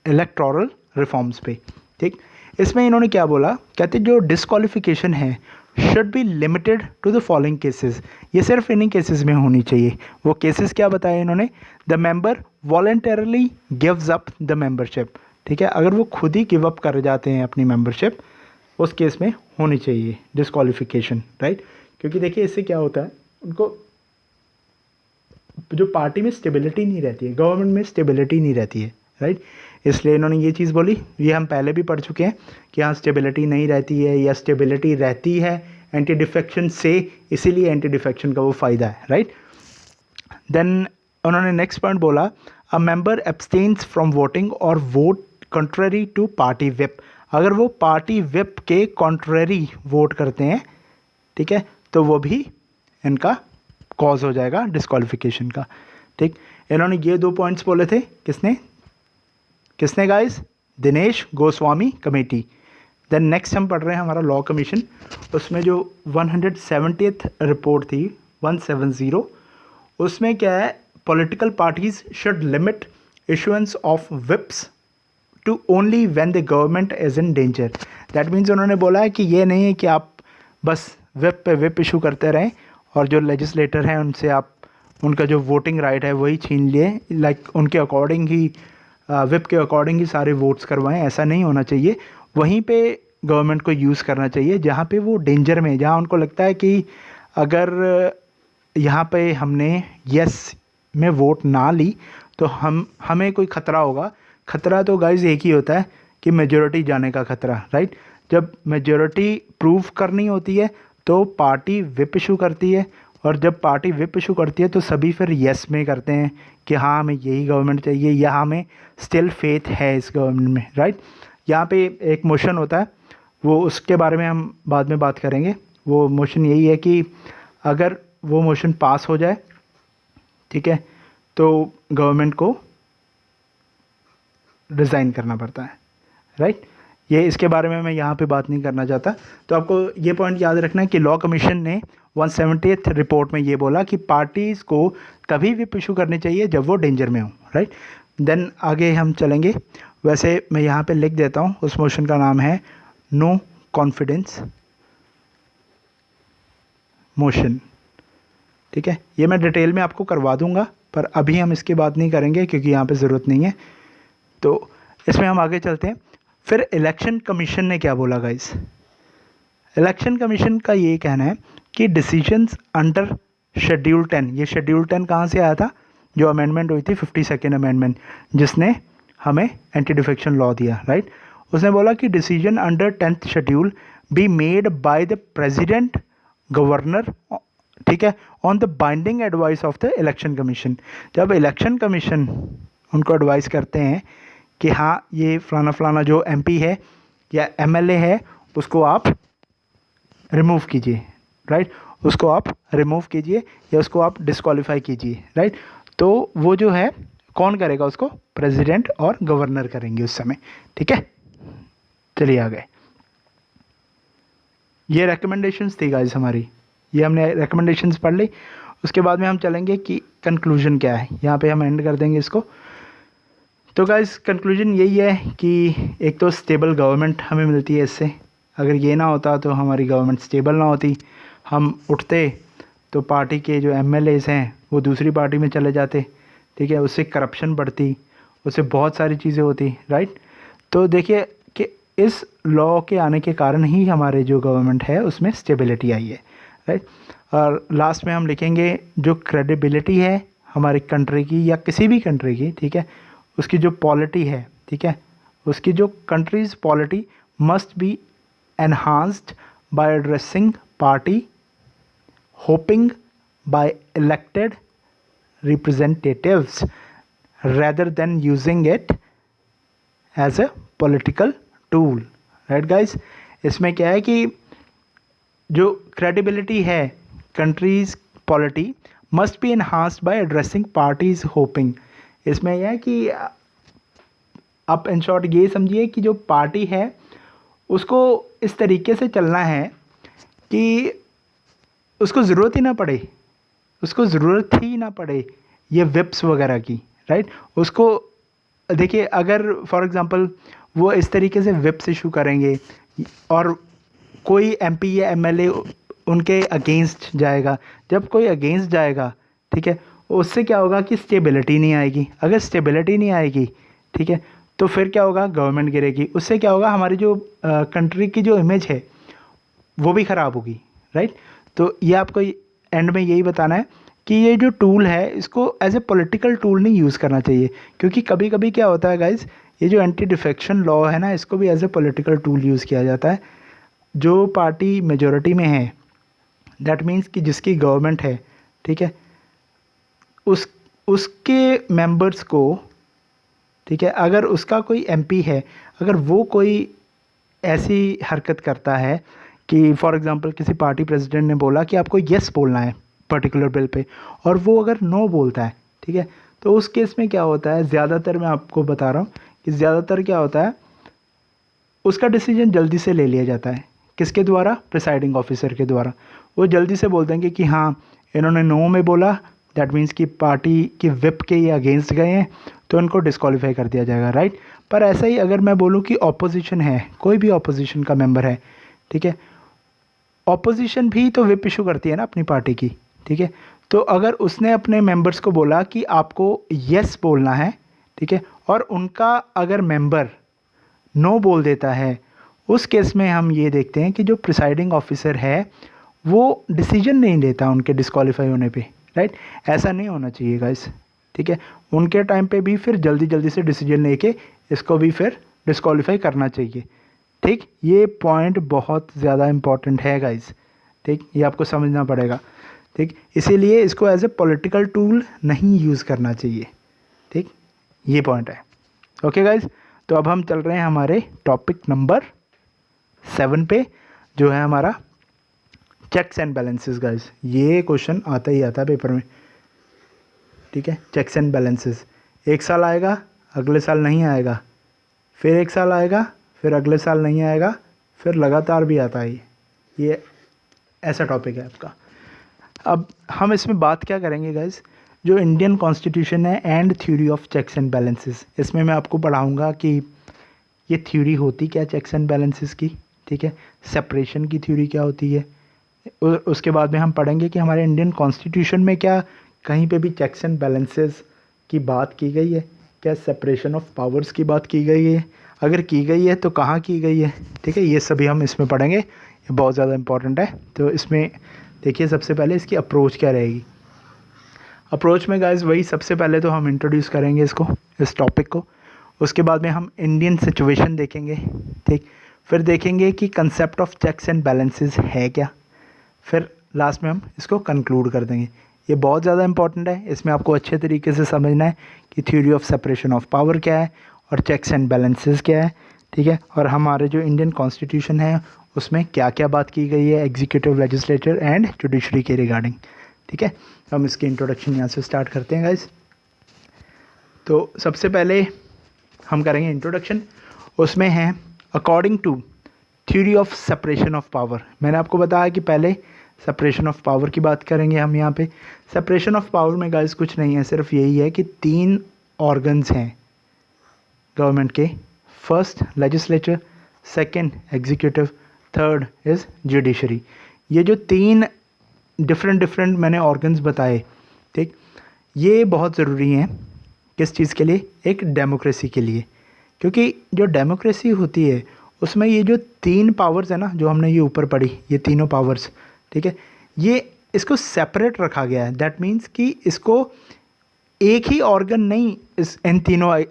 इलेक्टोरल रिफॉर्म्स पे। ठीक, इसमें इन्होंने क्या बोला, कहते जो डिस्क्वालिफिकेशन है should be limited to the following cases. ये सिर्फ इन्हीं केसेस में होनी चाहिए। वो केसेस क्या बताए इन्होंने, the member voluntarily gives up the membership. ठीक है, अगर वो खुद ही गिव अप कर जाते हैं अपनी मेंबरशिप, उस केस में होनी चाहिए डिस्क्वालिफिकेशन, राइट। क्योंकि देखिए इससे क्या होता है, उनको जो पार्टी में स्टेबिलिटी नहीं रहती है, गवर्नमेंट में स्टेबिलिटी नहीं रहती है, राइट। इसलिए इन्होंने ये चीज़ बोली, ये हम पहले भी पढ़ चुके हैं कि हाँ स्टेबिलिटी नहीं रहती है या स्टेबिलिटी रहती है एंटी डिफेक्शन से, इसीलिए एंटी डिफेक्शन का वो फ़ायदा है, राइट। देन उन्होंने नेक्स्ट पॉइंट बोला, a member abstains from voting और vote contrary to party whip. अगर वो पार्टी विप के कॉन्ट्ररी वोट करते हैं, ठीक है, तो वो भी इनका कॉज हो जाएगा डिस्क्वालिफिकेशन का। ठीक, इन्होंने ये 2 पॉइंट्स बोले थे, किसने guys, Dinesh Goswami committee. Then next हम पढ़ रहे हैं हमारा लॉ कमीशन, उसमें जो 170th रिपोर्ट थी 170, उसमें क्या है, political parties should limit issuance of whips to only when the government is in danger. That means उन्होंने बोला है कि ये नहीं है कि आप बस विप पे विप इशू करते रहें और जो लेजिस्लेटर हैं उनसे आप उनका जो वोटिंग राइट है वही छीन लिए, लाइक उनके अकॉर्डिंग ही विप के अकॉर्डिंग ही सारे वोट्स करवाएं, ऐसा नहीं होना चाहिए। वहीं पे गवर्नमेंट को यूज़ करना चाहिए जहाँ पे वो डेंजर में, जहाँ उनको लगता है कि अगर यहाँ पे हमने यस में वोट ना ली तो हमें कोई ख़तरा होगा। ख़तरा तो गाइज एक ही होता है कि मेजॉरिटी जाने का ख़तरा, राइट। जब मेजॉरिटी प्रूव करनी होती है तो पार्टी विप इशू करती है, और जब पार्टी विप इशू करती है तो सभी फिर यस में करते हैं कि हाँ हमें यही गवर्नमेंट चाहिए या हमें स्टिल फेथ है इस गवर्नमेंट में, राइट। यहाँ पे एक मोशन होता है, वो उसके बारे में हम बाद में बात करेंगे। वो मोशन यही है कि अगर वो मोशन पास हो जाए, ठीक है, तो गवर्नमेंट को रिज़ाइन करना पड़ता है, राइट। ये इसके बारे में मैं यहाँ पे बात नहीं करना चाहता। तो आपको ये पॉइंट याद रखना है कि लॉ कमीशन ने 170th रिपोर्ट में ये बोला कि पार्टीज़ को तभी विप इशू करनी चाहिए जब वो डेंजर में हो, राइट। देन आगे हम चलेंगे। वैसे मैं यहाँ पे लिख देता हूँ, उस मोशन का नाम है नो कॉन्फिडेंस मोशन, ठीक है। ये मैं डिटेल में आपको करवा दूँगा पर अभी हम इसकी बात नहीं करेंगे क्योंकि यहाँ पे ज़रूरत नहीं है। तो इसमें हम आगे चलते हैं। फिर इलेक्शन कमीशन ने क्या बोला गाइस? इलेक्शन कमीशन का ये कहना है कि डिसीजंस अंडर शेड्यूल 10, ये शेड्यूल 10 कहाँ से आया था? जो अमेंडमेंट हुई थी 52nd अमेंडमेंट, जिसने हमें एंटी डिफेक्शन लॉ दिया, राइट। उसने बोला कि decision under 10th schedule be made by the president governor, ठीक है, on the binding advice of the election commission. जब इलेक्शन कमीशन उनको एडवाइस करते हैं कि हाँ ये फलाना फलाना जो एमपी है या एमएलए है उसको आप रिमूव कीजिए, राइट, उसको आप रिमूव कीजिए या उसको आप डिस्क्वालीफाई कीजिए, राइट। तो वो जो है कौन करेगा उसको? प्रेसिडेंट और गवर्नर करेंगे उस समय, ठीक है। चलिए आगे। ये रिकमेंडेशंस थी गाइस हमारी, ये हमने रिकमेंडेशंस पढ़ ली। उसके बाद में हम चलेंगे कि कंक्लूजन क्या है, यहाँ पे हम एंड कर देंगे इसको। तो गाइस कंक्लूजन यही है कि एक तो स्टेबल गवर्नमेंट हमें मिलती है इससे। अगर ये ना होता तो हमारी गवर्नमेंट स्टेबल ना होती, हम उठते तो पार्टी के जो एमएलएज हैं वो दूसरी पार्टी में चले जाते, ठीक है, उससे करप्शन बढ़ती, उससे बहुत सारी चीज़ें होती, राइट। तो देखिए कि इस लॉ के आने के कारण ही हमारे जो गवर्नमेंट है उसमें स्टेबिलिटी आई है, राइट। और लास्ट में हम लिखेंगे जो क्रेडिबिलिटी है हमारी कंट्री की या किसी भी कंट्री की, ठीक है, उसकी जो पॉलिटी है, ठीक है, उसकी जो countries polity must be enhanced by addressing party hoping by elected representatives rather than using it as a political tool, right guys। इसमें क्या है कि जो credibility है countries polity must be enhanced by addressing parties hoping। इसमें यह है कि आप इन शॉर्ट ये समझिए कि जो पार्टी है उसको इस तरीके से चलना है कि उसको ज़रूरत ही ना पड़े, उसको ज़रूरत ही ना पड़े ये विप्स वगैरह की, राइट। उसको देखिए अगर फॉर एग्ज़ाम्पल वो इस तरीके से विप्स इशू करेंगे और कोई एमपी या एमएलए उनके अगेंस्ट जाएगा, जब कोई अगेंस्ट जाएगा, ठीक है, उससे क्या होगा कि स्टेबिलिटी नहीं आएगी। अगर स्टेबिलिटी नहीं आएगी, ठीक है, तो फिर क्या होगा? गवर्नमेंट गिरेगी। उससे क्या होगा? हमारी जो कंट्री की जो इमेज है वो भी ख़राब होगी, राइट। तो ये आपको एंड में यही बताना है कि ये जो टूल है इसको एज ए पॉलिटिकल टूल नहीं यूज़ करना चाहिए, क्योंकि कभी कभी क्या होता है गाइज, ये जो एंटी डिफेक्शन लॉ है ना, इसको भी as a political tool use किया जाता है। जो पार्टी मेजॉरिटी में है, दैट मीन्स कि जिसकी गवर्नमेंट है, ठीक है, उसके मेंबर्स को, ठीक है, अगर उसका कोई एमपी है, अगर वो कोई ऐसी हरकत करता है कि फॉर एग्जांपल किसी पार्टी प्रेसिडेंट ने बोला कि आपको यस बोलना है पर्टिकुलर बिल पे, और वो अगर नो बोलता है, ठीक है, तो उस केस में क्या होता है, ज़्यादातर मैं आपको बता रहा हूँ कि ज़्यादातर क्या होता है, उसका डिसीजन जल्दी से ले लिया जाता है। किसके द्वारा? प्रिसाइडिंग ऑफिसर के द्वारा। वो जल्दी से बोल देंगे कि हाँ इन्होंने नो में बोला, दैट मीन्स कि पार्टी की विप के ये अगेंस्ट गए हैं तो इनको डिस्क्वालीफाई कर दिया जाएगा, राइट। पर ऐसा ही अगर मैं बोलूँ कि ऑपोजिशन है, कोई भी ऑपोजिशन का मेंबर है, ठीक है, ऑपोजिशन भी तो विप इशू करती है ना अपनी पार्टी की, ठीक है। तो अगर उसने अपने मेंबर्स को बोला कि आपको यस बोलना है, ठीक है, और उनका अगर मेंबर नो बोल देता है, उस केस में हम ये देखते हैं कि जो प्रिसाइडिंग ऑफिसर है वो डिसीजन नहीं लेता उनके डिस्क्वालीफाई होने पे, राइट। ऐसा नहीं होना चाहिए गाइस, ठीक है। उनके टाइम पे भी फिर जल्दी जल्दी से डिसीजन लेके इसको भी फिर डिस्क्वालीफाई करना चाहिए, ठीक। ये पॉइंट बहुत ज़्यादा इम्पॉर्टेंट है गाइस, ठीक, ये आपको समझना पड़ेगा, ठीक। इसीलिए इसको एज ए पॉलिटिकल टूल नहीं यूज़ करना चाहिए, ठीक, ये पॉइंट है। ओके गाइस, तो अब हम चल रहे हैं हमारे टॉपिक नंबर 7 पे, जो है हमारा चेक्स एंड बैलेंसेस। गाइस ये क्वेश्चन आता ही आता है पेपर में, ठीक है। चेक्स एंड बैलेंसेस, एक साल आएगा, अगले साल नहीं आएगा, फिर एक साल आएगा, फिर अगले साल नहीं आएगा, फिर लगातार भी आता है। ये ऐसा टॉपिक है आपका। अब हम इसमें बात क्या करेंगे गाइस, जो इंडियन कॉन्स्टिट्यूशन है and theory of checks and balances, इसमें मैं आपको पढ़ाऊँगा कि ये थ्योरी होती क्या चेक्स एंड बैलेंसेस की, ठीक है, सेपरेशन की थ्योरी क्या होती है। उसके बाद में हम पढ़ेंगे कि हमारे इंडियन कॉन्स्टिट्यूशन में क्या कहीं पे भी चेक्स एंड बैलेंसेस की बात की गई है? क्या सेपरेशन ऑफ पावर्स की बात की गई है? अगर की गई है तो कहाँ की गई है? ठीक है, ये सभी हम इसमें पढ़ेंगे, ये बहुत ज़्यादा इंपॉर्टेंट है। तो इसमें देखिए सबसे पहले इसकी अप्रोच क्या रहेगी। अप्रोच में गाइस वही सबसे पहले तो हम इंट्रोड्यूस करेंगे इसको, इस टॉपिक को। उसके बाद में हम इंडियन सिचुएशन देखेंगे, ठीक। फिर देखेंगे कि concept of checks and balances है क्या। फिर लास्ट में हम इसको कंक्लूड कर देंगे। ये बहुत ज़्यादा इंपॉर्टेंट है, इसमें आपको अच्छे तरीके से समझना है कि theory of separation of power क्या है और चेक्स एंड बैलेंसेस क्या है, ठीक है। और हमारे जो इंडियन कॉन्स्टिट्यूशन है उसमें क्या क्या बात की गई है एग्जीक्यूटिव, लेजिस्लेचर एंड जुडिशरी के रिगार्डिंग, ठीक है। हम इसकी इंट्रोडक्शन यहाँ से स्टार्ट करते हैं गाइस। तो सबसे पहले हम करेंगे इंट्रोडक्शन, उसमें है according to theory of separation of power. मैंने आपको बताया कि पहले सेपरेशन ऑफ पावर की बात करेंगे हम यहाँ पे। सेपरेशन ऑफ पावर में गाइस कुछ नहीं है, सिर्फ यही है कि 3 ऑर्गन्स हैं गवर्नमेंट के। First legislature, second executive, third is judiciary. ये जो 3 डिफरेंट मैंने ऑर्गन्स बताए, ठीक, ये बहुत ज़रूरी हैं किस चीज़ के लिए? एक डेमोक्रेसी के लिए। क्योंकि जो डेमोक्रेसी होती है उसमें ये जो 3 पावर्स है ना, जो हमने ये ऊपर पढ़ी, ये तीनों पावर्स, ठीक है, ये इसको सेपरेट रखा गया है। दैट मीन्स कि इसको एक ही ऑर्गन नहीं इन तीनों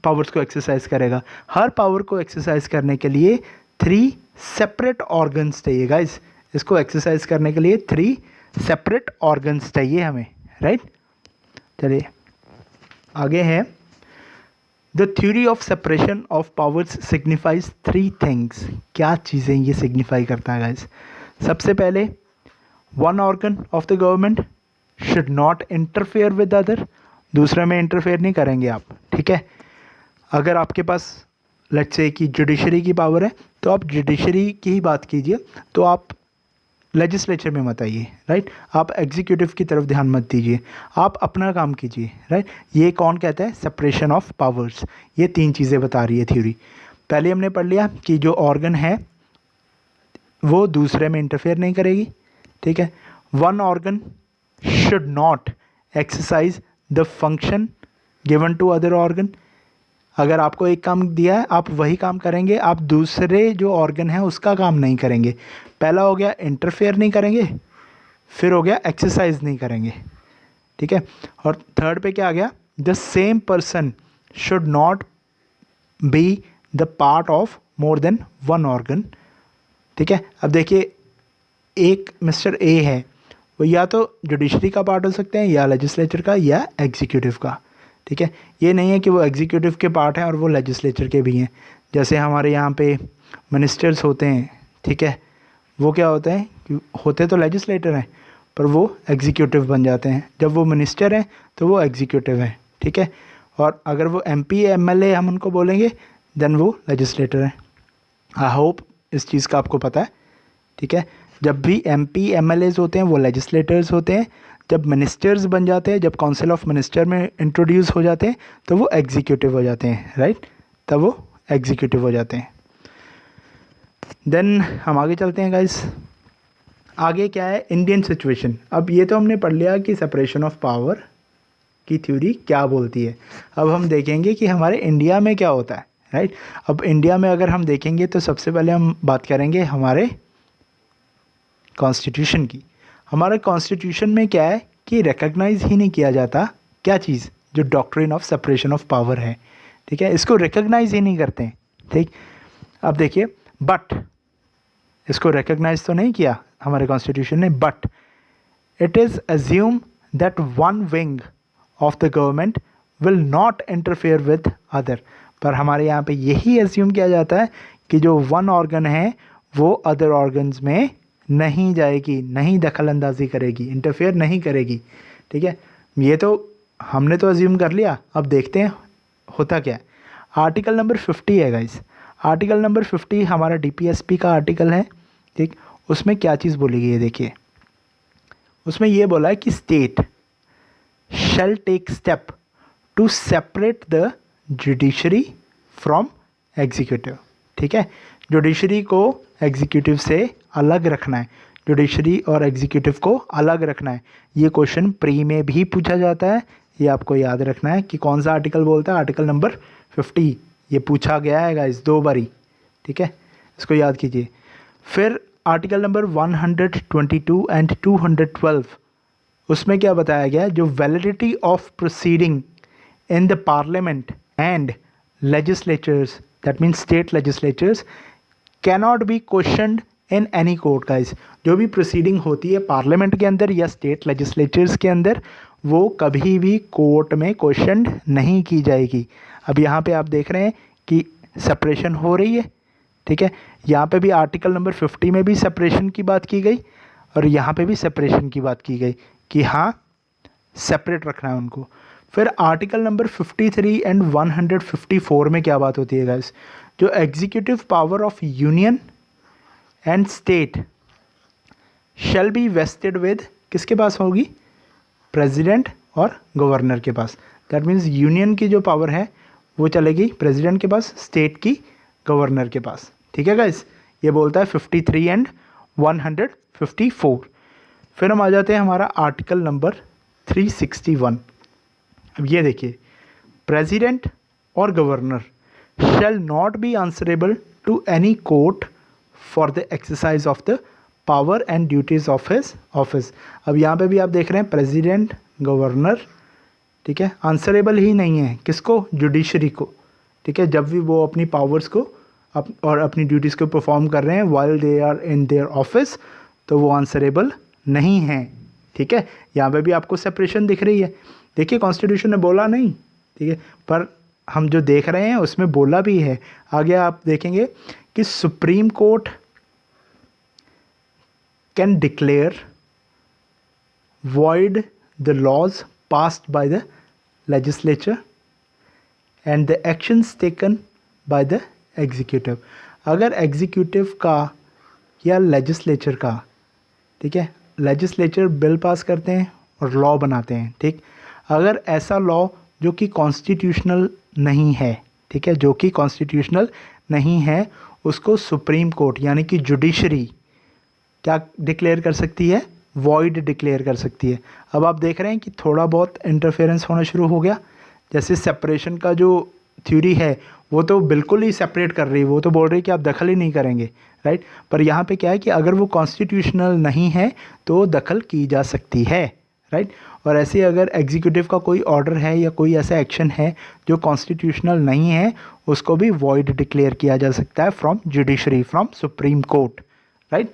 पावर्स को एक्सरसाइज करेगा। हर पावर को एक्सरसाइज करने के लिए 3 सेपरेट ऑर्गन्स चाहिए गाइस। इसको एक्सरसाइज करने के लिए 3 सेपरेट ऑर्गन्स चाहिए हमें, राइट। चलिए आगे है, the theory of separation of powers signifies 3 things. क्या चीज़ें ये सिग्निफाई करता है गाइस? सबसे पहले, 1 organ of the government should not interfere with other. दूसरे में इंटरफेयर नहीं करेंगे आप, ठीक है। अगर आपके पास लेट्स से कि जुडिशरी की पावर है तो आप जुडिशरी की ही बात कीजिए, तो आप लेजिस्लेचर में मत आइए, राइट। आप एग्जीक्यूटिव की तरफ ध्यान मत दीजिए, आप अपना काम कीजिए, राइट। ये कौन कहता है? Separation of powers. ये 3 चीज़ें बता रही है थ्योरी। पहले हमने पढ़ लिया कि जो ऑर्गन है वो दूसरे में इंटरफेयर नहीं करेगी, ठीक है। 1 organ should not exercise the function given to other organ. अगर आपको एक काम दिया है आप वही काम करेंगे, आप दूसरे जो ऑर्गन है उसका काम नहीं करेंगे। पहला हो गया इंटरफेयर नहीं करेंगे, फिर हो गया एक्सरसाइज नहीं करेंगे, ठीक है। और थर्ड पे क्या आ गया? The same person should not be the part of more than 1 organ, ठीक है। अब देखिए, एक मिस्टर ए है, वो या तो जुडिशरी का पार्ट हो सकते हैं या लेजिस्लेचर का या एग्जीक्यूटिव का, ठीक है। ये नहीं है कि वो एग्जीक्यूटिव के पार्ट हैं और वो लेजिस्लेचर के भी हैं। जैसे हमारे यहाँ पे मिनिस्टर्स होते हैं, ठीक है, वो क्या होते हैं कि होते तो लेजिस्लेटर हैं पर वो एग्जीक्यूटिव बन जाते हैं। जब वो मिनिस्टर हैं तो वो एग्जीक्यूटिव हैं, ठीक है। और अगर वो एमपी एमएलए हम उनको बोलेंगे देन वो लेजिस्लेटर हैं। आई होप इस चीज़ का आपको पता है, ठीक है। जब भी एमपी एमएलएज होते हैं वो लेजिस्लेटर्स होते हैं। जब मिनिस्टर्स बन जाते हैं, जब काउंसिल ऑफ मिनिस्टर में इंट्रोड्यूस हो जाते हैं तो वो एग्जीक्यूटिव हो जाते हैं, राइट। तब वो एग्जीक्यूटिव हो जाते हैं। देन हम आगे चलते हैं गाइस। आगे क्या है? Indian situation. अब ये तो हमने पढ़ लिया कि सेपरेशन ऑफ पावर की थ्योरी क्या बोलती है। अब हम देखेंगे कि हमारे इंडिया में क्या होता है, राइट। अब इंडिया में अगर हम देखेंगे तो सबसे पहले हम बात करेंगे हमारे कॉन्स्टिट्यूशन की। हमारे कॉन्स्टिट्यूशन में क्या है कि रिकग्नाइज ही नहीं किया जाता क्या चीज़? जो doctrine of separation of power है, ठीक है, इसको रिकग्नाइज ही नहीं करते हैं, ठीक। अब देखिए, बट इसको रिकग्नाइज तो नहीं किया हमारे कॉन्स्टिट्यूशन ने, but it is assume that 1 wing of the government will not interfere with other. पर हमारे यहाँ पे यही अज्यूम किया जाता है कि जो 1 ऑर्गन है वो अदर ऑर्गन्स में नहीं जाएगी, नहीं दखल अंदाजी करेगी, इंटरफेयर नहीं करेगी, ठीक है। ये तो हमने तो अज्यूम कर लिया, अब देखते हैं होता क्या है। आर्टिकल नंबर 50 है गाइस। आर्टिकल नंबर 50 हमारा डीपीएसपी का आर्टिकल है, ठीक। उसमें क्या चीज़ बोली गई है देखिए, उसमें ये बोला है कि state shall take step to separate the judiciary from executive, ठीक है। जुडिशरी को एग्जीक्यूटिव से अलग रखना है। जुडिशरी और एग्जीक्यूटिव को अलग रखना है। ये क्वेश्चन प्री में भी पूछा जाता है, ये आपको याद रखना है कि कौन सा आर्टिकल बोलता है, आर्टिकल नंबर 50। ये पूछा गया है गाइस 2 बारी, ठीक है, इसको याद कीजिए। फिर आर्टिकल नंबर 122 एंड 212, उसमें क्या बताया गया है, जो validity of proceeding in the parliament and legislatures, that means state legislatures, cannot be questioned in any court guys. जो भी प्रोसीडिंग होती है पार्लियामेंट के अंदर या स्टेट लेजिस्लेचर्स के अंदर, वो कभी भी कोर्ट में क्वेश्चन नहीं की जाएगी। अब यहाँ पे आप देख रहे हैं कि सेपरेशन हो रही है, ठीक है। यहाँ पे भी आर्टिकल नंबर 50 में भी सेपरेशन की बात की गई और यहाँ पे भी सेपरेशन की बात की गई कि हाँ सेपरेट रखना है उनको। फिर आर्टिकल नंबर 53 एंड 154 में क्या बात होती है गाइस, जो executive power of union and state shall be wasted with, किसके पास होगी, प्रेसिडेंट और गवर्नर के पास। दैट मीन्स यूनियन की जो पावर है वो चलेगी प्रेसिडेंट के पास, स्टेट की गवर्नर के पास, ठीक है गाइस। ये बोलता है 53 एंड 154। फिर हम आ जाते हैं हमारा आर्टिकल नंबर 361। अब ये देखिए, प्रेसिडेंट और governor shall not be answerable to any court for the exercise of the power and duties of his office. अब यहाँ पे भी आप देख रहे हैं प्रेसिडेंट, गवर्नर, ठीक है, आंसरेबल ही नहीं है किसको, जुडिशरी को, ठीक है। जब भी वो अपनी पावर्स को और अपनी ड्यूटीज़ को परफॉर्म कर रहे हैं while they are in their office, तो वो आंसरेबल नहीं है, ठीक है। यहाँ पे भी आपको सेपरेशन दिख रही है। देखिए कॉन्स्टिट्यूशन ने बोला नहीं, ठीक है, पर हम जो देख रहे हैं उसमें बोला भी है। आगे आप देखेंगे कि supreme court can declare void the laws passed by the legislature and the actions taken by the executive। अगर एग्जीक्यूटिव का या लेजिस्लेचर का, ठीक है, लेजिस्लेचर बिल पास करते हैं और लॉ बनाते हैं, ठीक, अगर ऐसा लॉ जो कि कॉन्स्टिट्यूशनल नहीं है, ठीक है, जो कि कॉन्स्टिट्यूशनल नहीं है, उसको सुप्रीम कोर्ट यानी कि जुडिशरी क्या डिक्लेयर कर सकती है, वॉइड डिक्लेयर कर सकती है। अब आप देख रहे हैं कि थोड़ा बहुत इंटरफेरेंस होना शुरू हो गया। जैसे सेपरेशन का जो थ्योरी है वो तो बिल्कुल ही सेपरेट कर रही है, वो तो बोल रही है कि आप दखल ही नहीं करेंगे, राइट। पर यहाँ पे क्या है कि अगर वो कॉन्स्टिट्यूशनल नहीं है तो दखल की जा सकती है, राइट। और ऐसे अगर एग्जीक्यूटिव का कोई ऑर्डर है या कोई ऐसा एक्शन है जो कॉन्स्टिट्यूशनल नहीं है, उसको भी वॉइड डिक्लेयर किया जा सकता है from judiciary, from Supreme Court, right.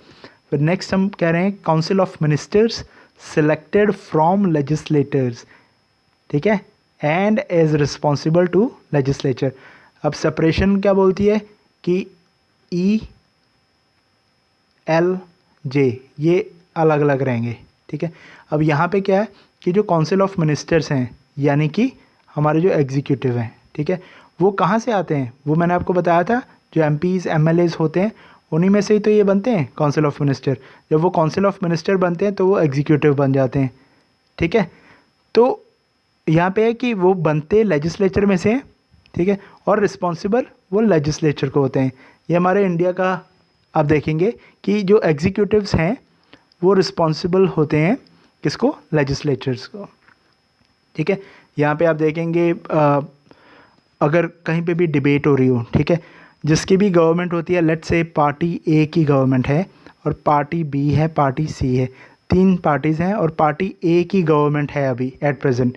फिर नेक्स्ट हम कह रहे हैं council of ministers selected from legislators, ठीक है, and as responsible to legislature. अब सेपरेशन क्या बोलती है कि ELJ ये अलग अलग रहेंगे, ठीक है। अब यहाँ पे क्या है कि जो काउंसिल ऑफ मिनिस्टर्स हैं यानी कि हमारे जो एग्जीक्यूटिव हैं, ठीक है, वो कहाँ से आते हैं, वो मैंने आपको बताया था, जो MPs MLAs होते हैं उन्हीं में से ही तो ये बनते हैं काउंसिल ऑफ मिनिस्टर। जब वो काउंसिल ऑफ मिनिस्टर बनते हैं तो वो एग्जीक्यूटिव बन जाते हैं, ठीक है। तो यहाँ पे है कि वो बनते लेजिस्लेचर में से हैं, ठीक है, और रिस्पॉन्सिबल वो लेजिस्लेचर को होते हैं। ये हमारे इंडिया का आप देखेंगे कि जो एग्जीक्यूटिव्स हैं वो रिस्पॉन्सिबल होते हैं किसको, लेजिस्लेचर्स को, ठीक है। यहाँ पे आप देखेंगे अगर कहीं पे भी डिबेट हो रही हो, ठीक है, जिसकी भी गवर्नमेंट होती है, लेट्स से पार्टी ए की गवर्नमेंट है और पार्टी बी है, पार्टी सी है, 3 पार्टीज़ हैं और पार्टी ए की गवर्नमेंट है अभी एट प्रेजेंट।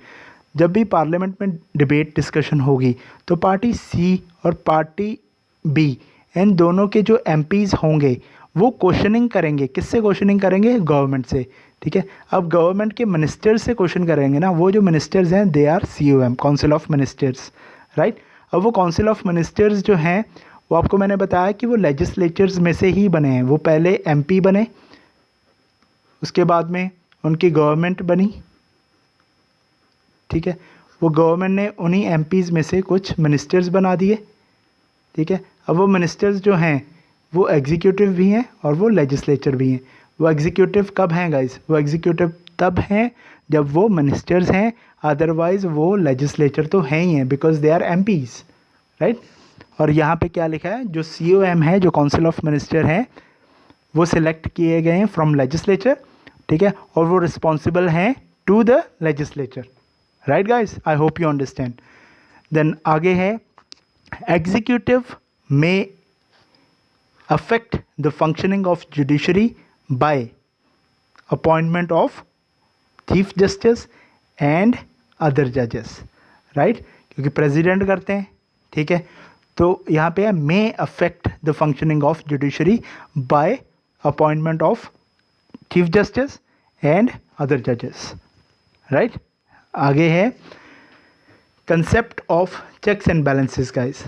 जब भी पार्लियामेंट में डिबेट डिस्कशन होगी तो पार्टी सी और पार्टी बी इन दोनों के जो MPs होंगे वो क्वेश्चनिंग करेंगे, किससे क्वेश्चनिंग करेंगे, गवर्नमेंट से, ठीक है। अब गवर्नमेंट के मिनिस्टर्स से क्वेश्चन करेंगे ना, वो जो मिनिस्टर्स हैं they are COM, council of ministers, right. अब वो काउंसिल ऑफ मिनिस्टर्स जो हैं वो आपको मैंने बताया कि वो लेजिस्लेचर्स में से ही बने हैं। वो पहले MP बने, उसके बाद में उनकी गवर्नमेंट बनी, ठीक है। वो गवर्नमेंट ने उन्हीं MPs में से कुछ मिनिस्टर्स बना दिए, ठीक है। अब वो मिनिस्टर्स जो हैं वो एग्जीक्यूटिव भी हैं और वो लेजिस्लेचर भी हैं। वो एग्जीक्यूटिव कब हैं गाइस, वो एग्जीक्यूटिव तब हैं जब वो मिनिस्टर्स हैं, अदरवाइज वो लेजिस्लेचर तो हैं ही हैं because they are MPs, right. और यहाँ पे क्या लिखा है, जो COM है, जो काउंसिल ऑफ मिनिस्टर है, वो सिलेक्ट किए गए हैं फ्रॉम लेजिस्लेचर, ठीक है, और वो रिस्पॉन्सिबल हैं to the legislature, right guys, I hope you understand. Then आगे है executive may affect the functioning of judiciary by appointment of chief justice and other जजेस, राइट, क्योंकि प्रेसिडेंट करते हैं, ठीक है, तो यहाँ पे है may affect the functioning of judiciary by appointment of chief justice and other जजेस, राइट। आगे है concept of checks and balances guys,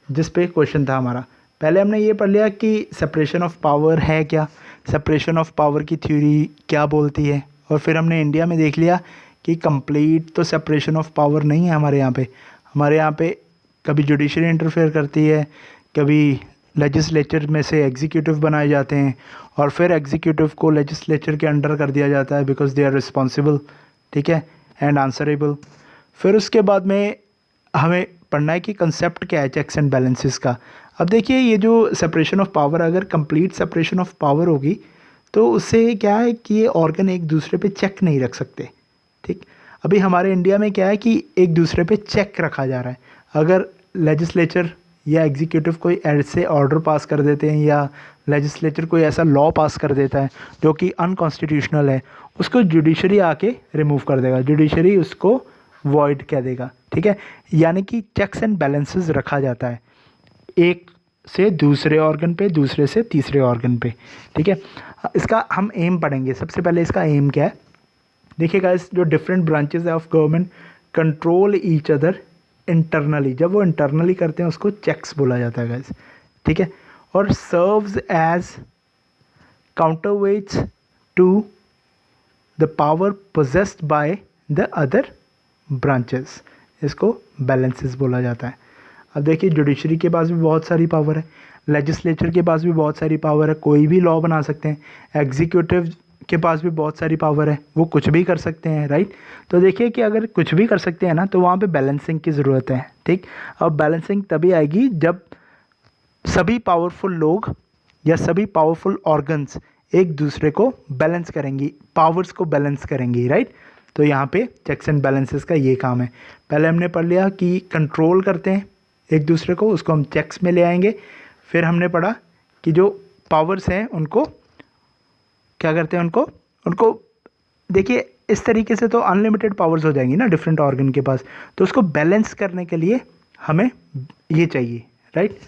जिस पे क्वेश्चन था हमारा। पहले हमने ये पढ़ लिया कि सेपरेशन ऑफ पावर है क्या, सेपरेशन ऑफ पावर की थ्योरी क्या बोलती है, और फिर हमने इंडिया में देख लिया कि कंप्लीट तो सेपरेशन ऑफ पावर नहीं है हमारे यहाँ पे। हमारे यहाँ पे कभी जुडिशरी इंटरफेयर करती है, कभी लेजिस्लेचर में से एग्जीक्यूटिव बनाए जाते हैं, और फिर एग्जीक्यूटिव को लेजिस्लेचर के अंडर कर दिया जाता है बिकॉज दे आर रिस्पॉन्सिबल, ठीक है, एंड आंसरेबल। फिर उसके बाद में हमें पढ़ना है कि कंसेप्ट क्या है चेक्स एंड बैलेंसेस का। अब देखिए ये जो सेपरेशन ऑफ पावर, अगर कंप्लीट सेपरेशन ऑफ पावर होगी तो उससे क्या है कि ये ऑर्गन एक दूसरे पे चेक नहीं रख सकते, ठीक। अभी हमारे इंडिया में क्या है कि एक दूसरे पे चेक रखा जा रहा है। अगर लेजिस्लेचर या एग्जीक्यूटिव कोई ऐसे ऑर्डर पास कर देते हैं या लेजिस्लेचर कोई ऐसा लॉ पास कर देता है जो कि अनकॉन्स्टिट्यूशनल है, उसको जुडिशरी आके रिमूव कर देगा, जुडिशरी उसको वॉइड कह देगा, ठीक है। यानी कि चेक्स एंड बैलेंसेस रखा जाता है एक से दूसरे ऑर्गन पे, दूसरे से तीसरे ऑर्गन पे, ठीक है। इसका हम एम पढ़ेंगे। सबसे पहले इसका एम क्या है, देखिए गाइस, जो different branches of government control each other internally, जब वो इंटरनली करते हैं उसको चेक्स बोला जाता है गाइस, ठीक है, और serves as counterweights to the power possessed by the other branches, इसको बैलेंसेस बोला जाता है। अब देखिए जुडिशरी के पास भी बहुत सारी पावर है, लेजिस्लेचर के पास भी बहुत सारी पावर है, कोई भी लॉ बना सकते हैं। एग्जीक्यूटिव के पास भी बहुत सारी पावर है, वो कुछ भी कर सकते हैं, राइट। तो देखिए कि अगर कुछ भी कर सकते हैं ना, तो वहाँ पे बैलेंसिंग की ज़रूरत है, ठीक। अब बैलेंसिंग तभी आएगी जब सभी पावरफुल लोग या सभी पावरफुल ऑर्गन्स एक दूसरे को बैलेंस करेंगी, पावर्स को बैलेंस करेंगी, राइट। तो यहाँ पे चेक्स एंड बैलेंसेस का ये काम है। पहले हमने पढ़ लिया कि कंट्रोल करते हैं एक दूसरे को, उसको हम चेक्स में ले आएंगे। फिर हमने पढ़ा कि जो पावर्स हैं उनको क्या करते हैं, उनको देखिए इस तरीके से तो अनलिमिटेड पावर्स हो जाएंगी ना डिफरेंट ऑर्गन के पास, तो उसको बैलेंस करने के लिए हमें ये चाहिए, राइट।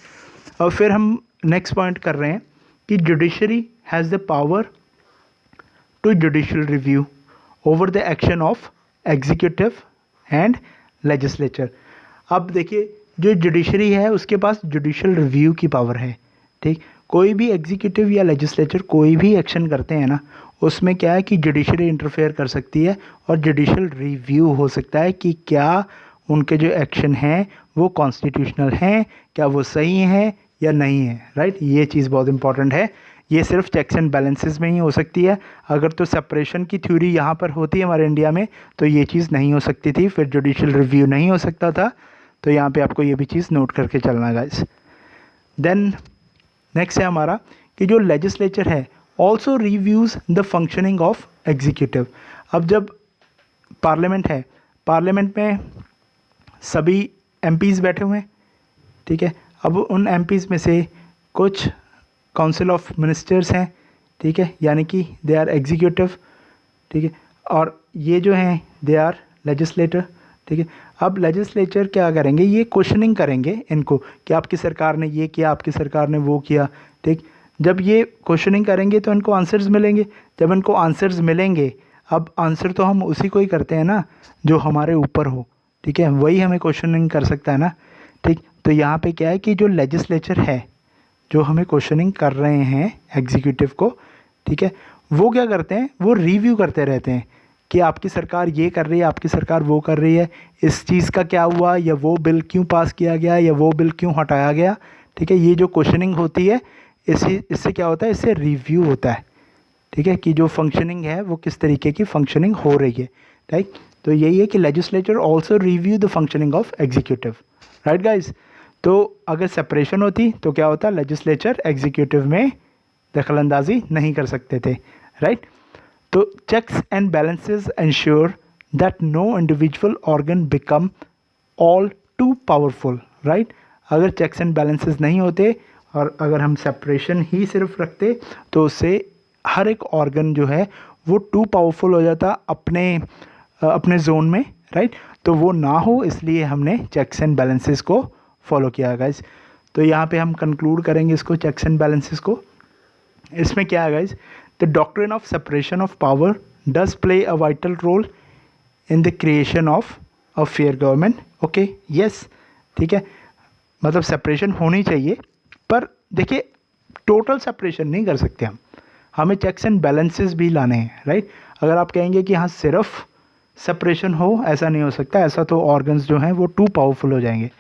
और फिर हम नेक्स्ट पॉइंट कर रहे हैं कि judiciary has the power to judicial review over the action of executive and legislature. अब देखिए जो जुडिशरी है उसके पास जुडिशियल रिव्यू की पावर है, ठीक। कोई भी एग्जीक्यूटिव या लेजिस्लेचर कोई भी एक्शन करते हैं ना, उसमें क्या है कि जुडिशरी इंटरफेयर कर सकती है और जुडिशियल रिव्यू हो सकता है कि क्या उनके जो एक्शन हैं वो कॉन्स्टिट्यूशनल हैं, क्या वो सही हैं या नहीं है, राइट। ये चीज़ बहुत इंपॉर्टेंट है। ये सिर्फ चेक्स एंड बैलेंसेस में ही हो सकती है। अगर तो सेपरेशन की थ्योरी यहाँ पर होती है हमारे इंडिया में तो ये चीज़ नहीं हो सकती थी, फिर जुडिशियल रिव्यू नहीं हो सकता था। तो यहाँ पे आपको ये भी चीज़ नोट करके चलना गाइस। देन नेक्स्ट है हमारा कि जो लेजिस्लेचर है also reviews the functioning of executive. अब जब पार्लियामेंट है, पार्लियामेंट में सभी एमपीज़ बैठे हुए हैं, ठीक है। अब उन एमपीज़ में से कुछ काउंसिल ऑफ मिनिस्टर्स हैं, ठीक है, यानी कि दे आर एग्जीक्यूटिव, ठीक है, और ये जो हैं दे आर लेजिस्लेटर, ठीक है। अब लेजिस्लेचर क्या करेंगे, ये क्वेश्चनिंग करेंगे इनको कि आपकी सरकार ने ये किया, आपकी सरकार ने वो किया, ठीक। जब ये क्वेश्चनिंग करेंगे तो इनको आंसर्स मिलेंगे। जब इनको आंसर्स मिलेंगे, अब आंसर तो हम उसी को ही करते हैं ना जो हमारे ऊपर हो, ठीक है, वही हमें क्वेश्चनिंग कर सकता है ना, ठीक। तो यहाँ पे क्या है कि जो लेजिस्लेचर है जो हमें क्वेश्चनिंग कर रहे हैं एग्जीक्यूटिव को, ठीक है, वो क्या करते हैं, वो रिव्यू करते रहते हैं कि आपकी सरकार ये कर रही है, आपकी सरकार वो कर रही है, इस चीज़ का क्या हुआ, या वो बिल क्यों पास किया गया, या वो बिल क्यों हटाया गया, ठीक है। ये जो क्वेश्चनिंग होती है इससे क्या होता है, इससे रिव्यू होता है, ठीक है, कि जो फंक्शनिंग है वो किस तरीके की फंक्शनिंग हो रही है, राइट। तो यही है कि legislature also review the functioning of executive, right guys. तो अगर सेपरेशन होती तो क्या होता, लेजिस्लेचर एग्जीक्यूटिव में दखलंदाजी नहीं कर सकते थे, राइट। तो checks and balances ensure that no individual organ become all too powerful, right. अगर चेक्स एंड बैलेंसेस नहीं होते और अगर हम सेपरेशन ही सिर्फ रखते तो उससे हर एक ऑर्गन जो है वो टू पावरफुल हो जाता अपने जोन में, राइट। तो वो ना हो इसलिए हमने चेक्स एंड बैलेंसेस को फॉलो किया गाइज। तो यहाँ पे हम कंक्लूड करेंगे इसको, चेक्स एंड बैलेंसेस को। इसमें क्या है guys, the doctrine of separation of power does play a vital role in the creation of a fair government. Okay, yes, ठीक है, मतलब सेपरेशन होनी चाहिए, पर देखिए टोटल सेपरेशन नहीं कर सकते हम, हमें चेक्स एंड बैलेंसेस भी लाने हैं, राइट। अगर आप कहेंगे कि हाँ सिर्फ सेपरेशन हो, ऐसा नहीं हो सकता, ऐसा तो ऑर्गन्स जो हैं वो टू पावरफुल हो जाएंगे।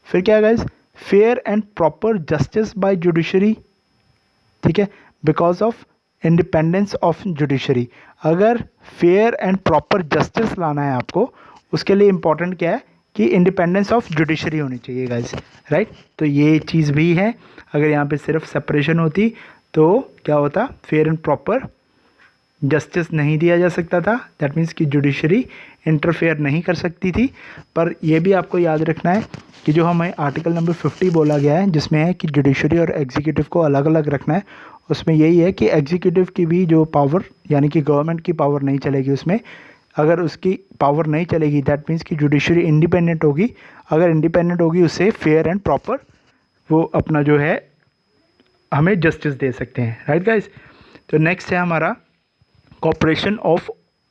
फिर क्या है guys, fair and proper justice by judiciary, ठीक है, because of independence of judiciary. अगर फेयर एंड प्रॉपर जस्टिस लाना है आपको, उसके लिए इंपॉर्टेंट क्या है कि इंडिपेंडेंस ऑफ जुडिशरी होनी चाहिए गाइज, राइट। तो ये चीज़ भी है, अगर यहाँ पे सिर्फ सेपरेशन होती तो क्या होता, फेयर एंड प्रॉपर जस्टिस नहीं दिया जा सकता था, दैट मीन्स कि जुडिशरी इंटरफेयर नहीं कर सकती थी। पर यह भी आपको याद रखना है कि जो हमें आर्टिकल नंबर 50 बोला गया है जिसमें है कि जुडिशरी और एग्जीक्यूटिव को अलग अलग रखना है, उसमें यही है कि एग्जीक्यूटिव की भी जो पावर यानी कि गवर्नमेंट की पावर नहीं चलेगी उसमें। अगर उसकी पावर नहीं चलेगी दैट मीन्स कि जुडिशरी इंडिपेंडेंट होगी, अगर इंडिपेंडेंट होगी उससे फेयर एंड प्रॉपर वो अपना जो है हमें जस्टिस दे सकते हैं, राइट गाइज। तो नेक्स्ट है हमारा cooperation of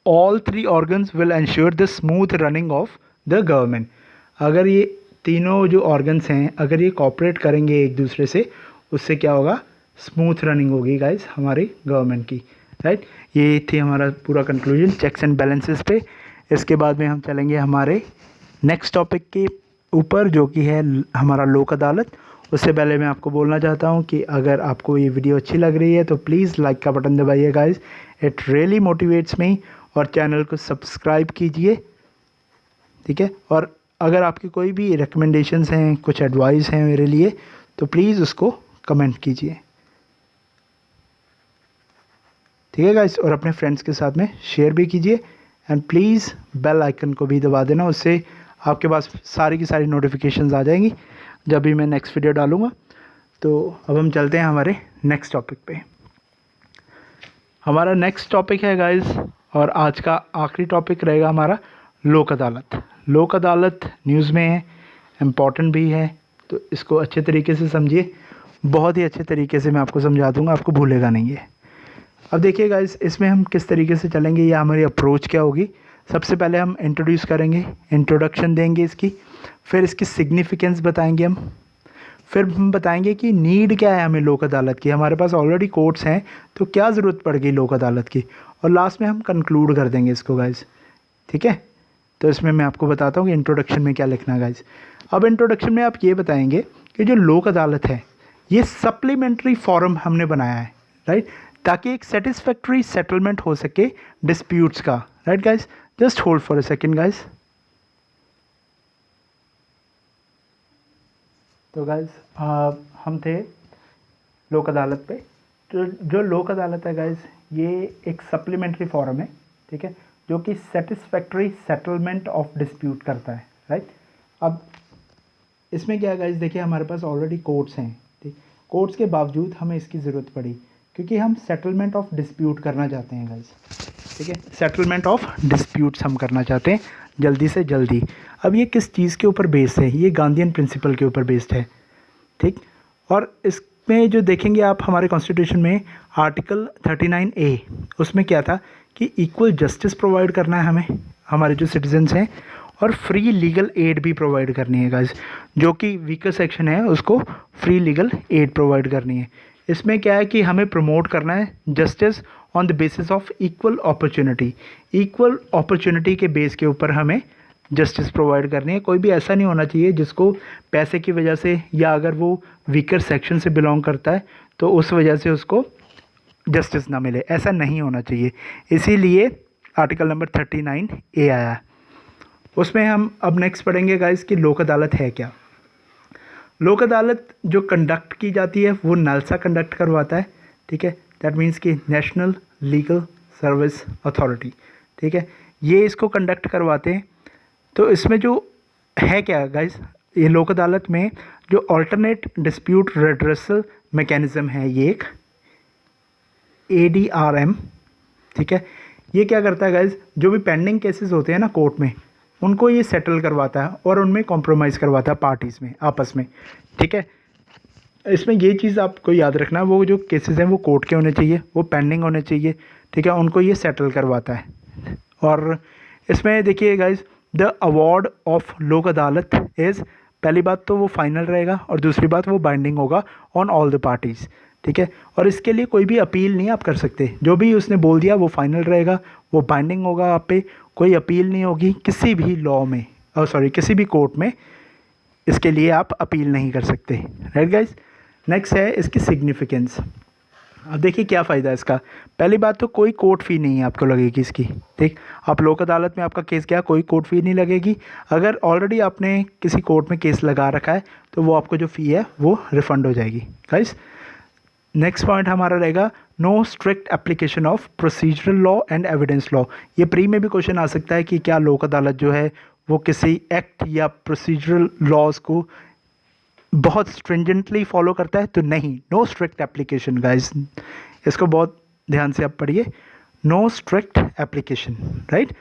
all three organs will ensure the smooth running of the government। अगर ये तीनों जो ऑर्गन्स हैं अगर ये कॉपरेट करेंगे एक दूसरे से, उससे क्या होगा, स्मूथ रनिंग होगी गाइस हमारी गवर्नमेंट की, राइट। ये थी हमारा पूरा कंक्लूजन चेक्स एंड बैलेंसेस पे। इसके बाद में हम चलेंगे हमारे नेक्स्ट टॉपिक के ऊपर जो कि है हमारा लोक अदालत। उससे पहले मैं आपको बोलना चाहता हूँ कि अगर आपको ये वीडियो अच्छी लग रही है तो प्लीज़ लाइक का बटन दबाइए guys, it really motivates me, और चैनल को सब्सक्राइब कीजिए, ठीक है। और अगर आपकी कोई भी रिकमेंडेशंस हैं, कुछ एडवाइस हैं मेरे लिए, तो प्लीज़ उसको कमेंट कीजिए, ठीक है गाइस। और अपने फ्रेंड्स के साथ में शेयर भी कीजिए, एंड प्लीज़ बेल आइकन को भी दबा देना, उससे आपके पास सारी की सारी नोटिफिकेशंस आ जाएंगी जब भी मैं नेक्स्ट वीडियो डालूँगा। तो अब हम चलते हैं हमारे नेक्स्ट टॉपिक पे। हमारा नेक्स्ट टॉपिक है गाइस, और आज का आखिरी टॉपिक रहेगा हमारा लोक अदालत। लोक अदालत न्यूज़ में है, इम्पॉर्टेंट भी है, तो इसको अच्छे तरीके से समझिए, बहुत ही अच्छे तरीके से मैं आपको समझा दूंगा, आपको भूलेगा नहीं है। अब देखिए गाइस, इसमें हम किस तरीके से चलेंगे या हमारी अप्रोच क्या होगी। सबसे पहले हम इंट्रोड्यूस करेंगे, इंट्रोडक्शन देंगे इसकी, फिर इसकी सिग्निफिकेंस बताएंगे हम, फिर हम बताएंगे कि नीड क्या है हमें लोक अदालत की, हमारे पास ऑलरेडी कोर्ट्स हैं तो क्या ज़रूरत पड़ गई लोक अदालत की, और लास्ट में हम कंक्लूड कर देंगे इसको गाइस, ठीक है। तो इसमें मैं आपको बताता हूँ कि इंट्रोडक्शन में क्या लिखना है गाइस। अब इंट्रोडक्शन में आप ये बताएंगे कि जो लोक अदालत है ये सप्लीमेंट्री फॉरम हमने बनाया है, राइट, ताकि एक सेटिस्फैक्ट्री सेटलमेंट हो सके डिस्प्यूट्स का, right guys. Just hold for a second guys. तो गाइस हम थे लोक अदालत पे। तो जो लोक अदालत है गाइस ये एक सप्लीमेंट्री फॉरम है, ठीक है, जो कि सेटिस्फैक्ट्री सेटलमेंट ऑफ डिस्प्यूट करता है, राइट। अब इसमें क्या है गाइस, देखिए हमारे पास ऑलरेडी कोर्ट्स हैं, ठीक, कोर्ट्स के बावजूद हमें इसकी ज़रूरत पड़ी क्योंकि हम सेटलमेंट ऑफ डिस्प्यूट करना चाहते हैं गाइस, ठीक है, सेटलमेंट ऑफ डिस्प्यूट्स हम करना चाहते हैं जल्दी से जल्दी। अब ये किस चीज़ के ऊपर बेस्ड है, ये गांधीयन प्रिंसिपल के ऊपर बेस्ड है, ठीक। और इसमें जो देखेंगे आप हमारे कॉन्स्टिट्यूशन में आर्टिकल 39A, उसमें क्या था कि इक्वल जस्टिस प्रोवाइड करना है हमें, हमारे जो सिटीजन्स हैं, और फ्री लीगल एड भी प्रोवाइड करनी है गाइस, जो कि वीकर सेक्शन है उसको फ्री लीगल एड प्रोवाइड करनी है। इसमें क्या है कि हमें प्रमोट करना है justice on the basis of equal opportunity, equal opportunity के बेस के ऊपर हमें जस्टिस प्रोवाइड करनी है। कोई भी ऐसा नहीं होना चाहिए जिसको पैसे की वजह से, या अगर वो वीकर सेक्शन से बिलोंग करता है तो उस वजह से उसको जस्टिस ना मिले, ऐसा नहीं होना चाहिए। इसीलिए आर्टिकल नंबर 39A आया। उसमें हम अब नेक्स्ट पढ़ेंगे गाइस कि लोक अदालत है क्या। लोक अदालत जो कंडक्ट की जाती है वो नालसा कंडक्ट करवाता है, ठीक है, दैट मीन्स कि नेशनल लीगल सर्विस अथॉरिटी, ठीक है, ये इसको कंडक्ट करवाते हैं। तो इसमें जो है क्या गाइस, ये लोक अदालत में जो अल्टरनेट डिस्प्यूट रेड्रेसल मैकेनिज्म है, ये एक ADRM, ठीक है, ये क्या करता है गाइस, जो भी पेंडिंग केसेस होते हैं ना कोर्ट में, उनको ये सेटल करवाता है और उनमें कॉम्प्रोमाइज़ करवाता है पार्टीज़ में आपस में, ठीक है। इसमें ये चीज़ आपको याद रखना, वो जो केसेस हैं वो कोर्ट के होने चाहिए, वो पेंडिंग होने चाहिए, ठीक है, उनको ये सेटल करवाता है। और इसमें देखिए गाइस, द अवार्ड ऑफ लोक अदालत इज़, पहली बात तो वो फाइनल रहेगा और दूसरी बात वो बाइंडिंग होगा ऑन ऑल द पार्टीज़, ठीक है। और इसके लिए कोई भी अपील नहीं आप कर सकते, जो भी उसने बोल दिया वो फाइनल रहेगा, वो बाइंडिंग होगा आप पे, कोई अपील नहीं होगी किसी भी लॉ में, किसी भी कोर्ट में इसके लिए आप अपील नहीं कर सकते, राइट गाइस। नेक्स्ट है इसकी सिग्निफिकेंस। अब देखिए क्या फ़ायदा है इसका। पहली बात तो कोई कोर्ट फ़ी नहीं है आपको लगेगी इसकी, ठीक, आप लोक अदालत में आपका केस गया, कोई कोर्ट फ़ी नहीं लगेगी। अगर ऑलरेडी आपने किसी कोर्ट में केस लगा रखा है तो वो आपको जो फ़ी है वो रिफ़ंड हो जाएगी गाइस। नेक्स्ट पॉइंट हमारा रहेगा no strict application of procedural law and evidence law. ये प्री में भी क्वेश्चन आ सकता है कि क्या लोक अदालत जो है वो किसी एक्ट या प्रोसीजरल लॉज को बहुत स्ट्रिंजेंटली फॉलो करता है, तो नहीं, नो स्ट्रिक्ट एप्लीकेशन गाइस, इसको बहुत ध्यान से आप पढ़िए, नो स्ट्रिक्ट एप्लीकेशन, राइट।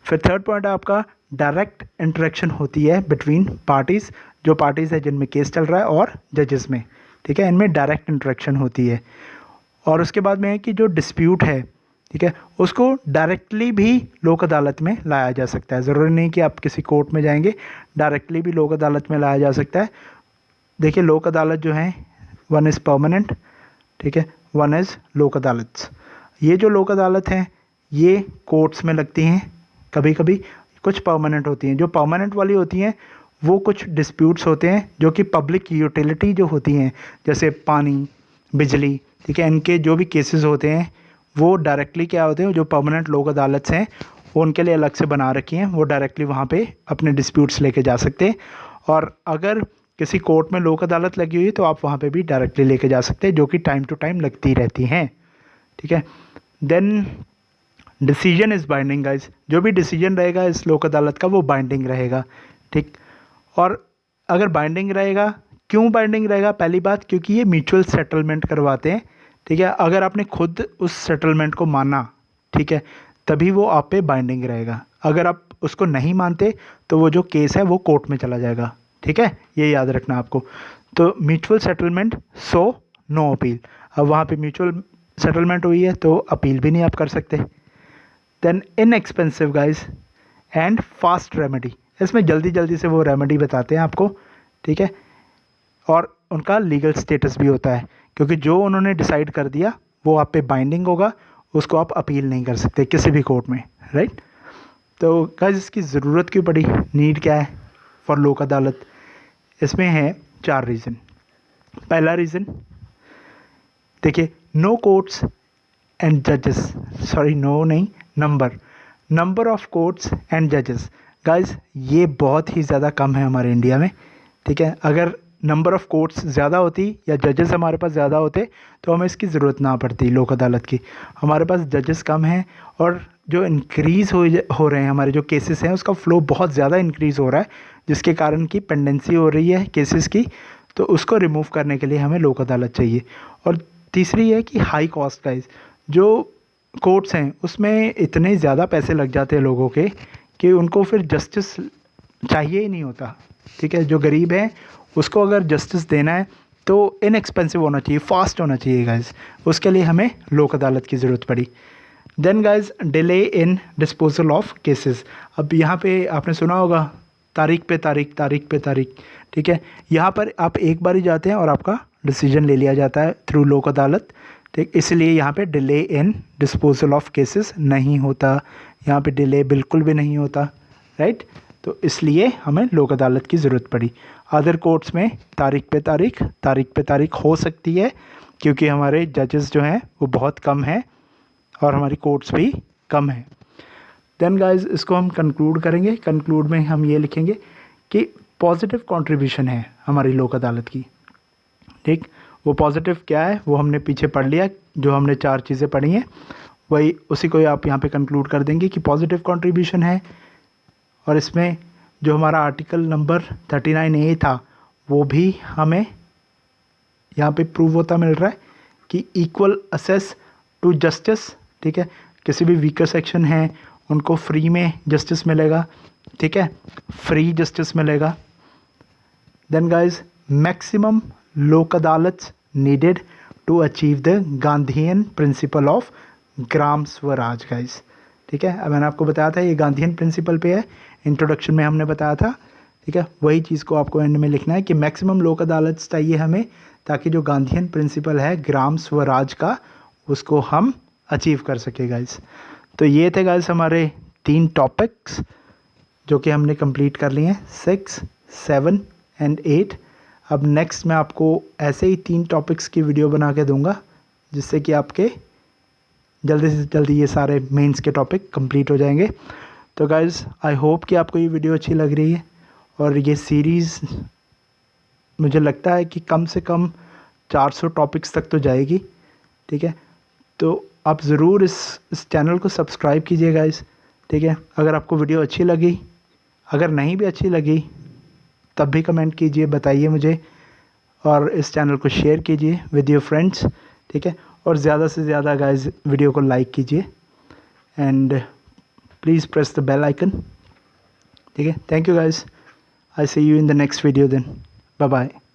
फिर थर्ड पॉइंट है आपका डायरेक्ट इंटरेक्शन होती है बिटवीन पार्टीज़, जो पार्टीज़ है जिनमें केस चल रहा है और जजेस में, ठीक है, इनमें डायरेक्ट इंटरेक्शन होती है। और उसके बाद में है कि जो डिस्प्यूट है, ठीक है, उसको डायरेक्टली भी लोक अदालत में लाया जा सकता है, ज़रूरी नहीं कि आप किसी कोर्ट में जाएंगे, डायरेक्टली भी लोक अदालत में लाया जा सकता है। देखिए लोक अदालत जो है, वन इज़ परमानेंट, ठीक है, वन इज़ लोक अदालत। ये जो लोक अदालत हैं ये कोर्ट्स में लगती हैं, कभी कभी कुछ परमानेंट होती हैं। जो परमानेंट वाली होती हैं वो कुछ डिस्प्यूट्स होते हैं जो कि पब्लिक यूटिलिटी जो होती हैं, जैसे पानी, बिजली, ठीक है, इनके जो भी केसेस होते हैं वो डायरेक्टली क्या होते हैं, जो परमानेंट लोक अदालत हैं वो उनके लिए अलग से बना रखी हैं, वो डायरेक्टली वहाँ पे अपने डिस्प्यूट्स लेके जा सकते हैं। और अगर किसी कोर्ट में लोक अदालत लगी हुई है तो आप वहाँ पे भी डायरेक्टली लेके जा सकते हैं, जो कि टाइम टू टाइम लगती रहती हैं, ठीक है। Then decision is binding guys, जो भी डिसीजन रहेगा इस लोक अदालत का वो बाइंडिंग रहेगा, ठीक। और अगर बाइंडिंग रहेगा, क्यों बाइंडिंग रहेगा, पहली बात क्योंकि ये म्यूचुअल सेटलमेंट करवाते हैं, ठीक है। अगर आपने खुद उस सेटलमेंट को माना, ठीक है, तभी वो आप पे बाइंडिंग रहेगा। अगर आप उसको नहीं मानते तो वो जो केस है वो कोर्ट में चला जाएगा, ठीक है, ये याद रखना आपको। तो mutual settlement, so no appeal. अब वहाँ पे म्यूचुअल सेटलमेंट हुई है तो अपील भी नहीं आप कर सकते। Then inexpensive guys and fast remedy, इसमें जल्दी जल्दी से वो रेमेडी बताते हैं आपको, ठीक है। और उनका लीगल स्टेटस भी होता है, क्योंकि जो उन्होंने डिसाइड कर दिया वो आप पे बाइंडिंग होगा, उसको आप अपील नहीं कर सकते किसी भी कोर्ट में, राइट। तो गाइस इसकी ज़रूरत क्यों पड़ी, नीड क्या है फॉर लोक अदालत, इसमें है 4 रीज़न। पहला रीज़न देखिए, नो कोर्ट्स एंड जजेस, सॉरी नो नहीं, नंबर ऑफ कोर्ट्स एंड जजेस गाइस, ये बहुत ही ज़्यादा कम है हमारे इंडिया में, ठीक है। अगर नंबर ऑफ कोर्ट्स ज़्यादा होती या जजेस हमारे पास ज़्यादा होते तो हमें इसकी ज़रूरत ना पड़ती लोक अदालत की। हमारे पास जजेस कम हैं और जो इंक्रीज़ हो रहे हैं हमारे जो केसेस हैं उसका फ़्लो बहुत ज़्यादा इंक्रीज़ हो रहा है, जिसके कारण की पेंडेंसी हो रही है केसेस की, तो उसको रिमूव करने के लिए हमें लोक अदालत चाहिए। और तीसरी है कि हाई कॉस्ट गाइस, जो कोर्ट्स हैं उसमें इतने ज़्यादा पैसे लग जाते हैं लोगों के कि उनको फिर जस्टिस चाहिए ही नहीं होता, ठीक है। जो गरीब है उसको अगर जस्टिस देना है तो इनएक्सपेंसिव होना चाहिए, फास्ट होना चाहिए गाइस, उसके लिए हमें लोक अदालत की ज़रूरत पड़ी। Then guys delay in disposal of cases, अब यहाँ पे आपने सुना होगा तारीख पे तारीख, ठीक है। यहाँ पर आप एक बार ही जाते हैं और आपका डिसीजन ले लिया जाता है थ्रू लोक अदालत, ठीक, इसलिए यहाँ पे delay in disposal of cases नहीं होता, यहाँ पे डिले बिल्कुल भी नहीं होता, राइट। तो इसलिए हमें लोक अदालत की ज़रूरत पड़ी। अदर कोर्ट्स में तारीख पे तारीख हो सकती है, क्योंकि हमारे जजेस जो हैं वो बहुत कम हैं और हमारी कोर्ट्स भी कम हैं। देन गाइस इसको हम कंक्लूड करेंगे, कंक्लूड में हम ये लिखेंगे कि पॉजिटिव कंट्रीब्यूशन है हमारी लोक अदालत की, ठीक। वो पॉजिटिव क्या है वो हमने पीछे पढ़ लिया, जो हमने 4 चीज़ें पढ़ी हैं वही उसी को आप यहाँ पे कंक्लूड कर देंगे कि पॉजिटिव कंट्रीब्यूशन है। और इसमें जो हमारा आर्टिकल नंबर 39A था वो भी हमें यहाँ पे प्रूव होता मिल रहा है कि इक्वल असेस टू जस्टिस, ठीक है। किसी भी वीकर सेक्शन है उनको फ्री में जस्टिस मिलेगा, ठीक है, फ्री जस्टिस मिलेगा। Then guys, maximum Lok Adalat needed to achieve the Gandhian principle of Gram Swaraj guys, ठीक है। अब मैंने आपको बताया था ये गांधीयन प्रिंसिपल पे है, इंट्रोडक्शन में हमने बताया था, ठीक है। वही चीज़ को आपको एंड में लिखना है कि मैक्सिमम लोक अदालत चाहिए हमें, ताकि जो गांधीयन प्रिंसिपल है ग्राम स्वराज का उसको हम अचीव कर सके गाइस। तो ये थे गाइस हमारे 3 टॉपिक्स जो कि हमने कंप्लीट कर लिए हैं, 6, 7 एंड 8। अब नेक्स्ट मैं आपको ऐसे ही 3 टॉपिक्स की वीडियो बना के दूंगा जिससे कि आपके जल्दी से जल्दी ये सारे मेंस के टॉपिक कंप्लीट हो जाएंगे। तो गाइज़ आई होप कि आपको ये वीडियो अच्छी लग रही है और ये सीरीज़ मुझे लगता है कि कम से कम 400 टॉपिक्स तक तो जाएगी, ठीक है। तो आप ज़रूर इस चैनल को सब्सक्राइब कीजिए गाइज़, ठीक है। अगर आपको वीडियो अच्छी लगी, अगर नहीं भी अच्छी लगी तब भी कमेंट कीजिए, बताइए मुझे, और इस चैनल को शेयर कीजिए विद योर फ्रेंड्स, ठीक है। और ज़्यादा से ज़्यादा गाइज़ वीडियो को लाइक कीजिए and please press the bell icon, ठीक है। Thank you guys, I see you in the next video then, bye bye.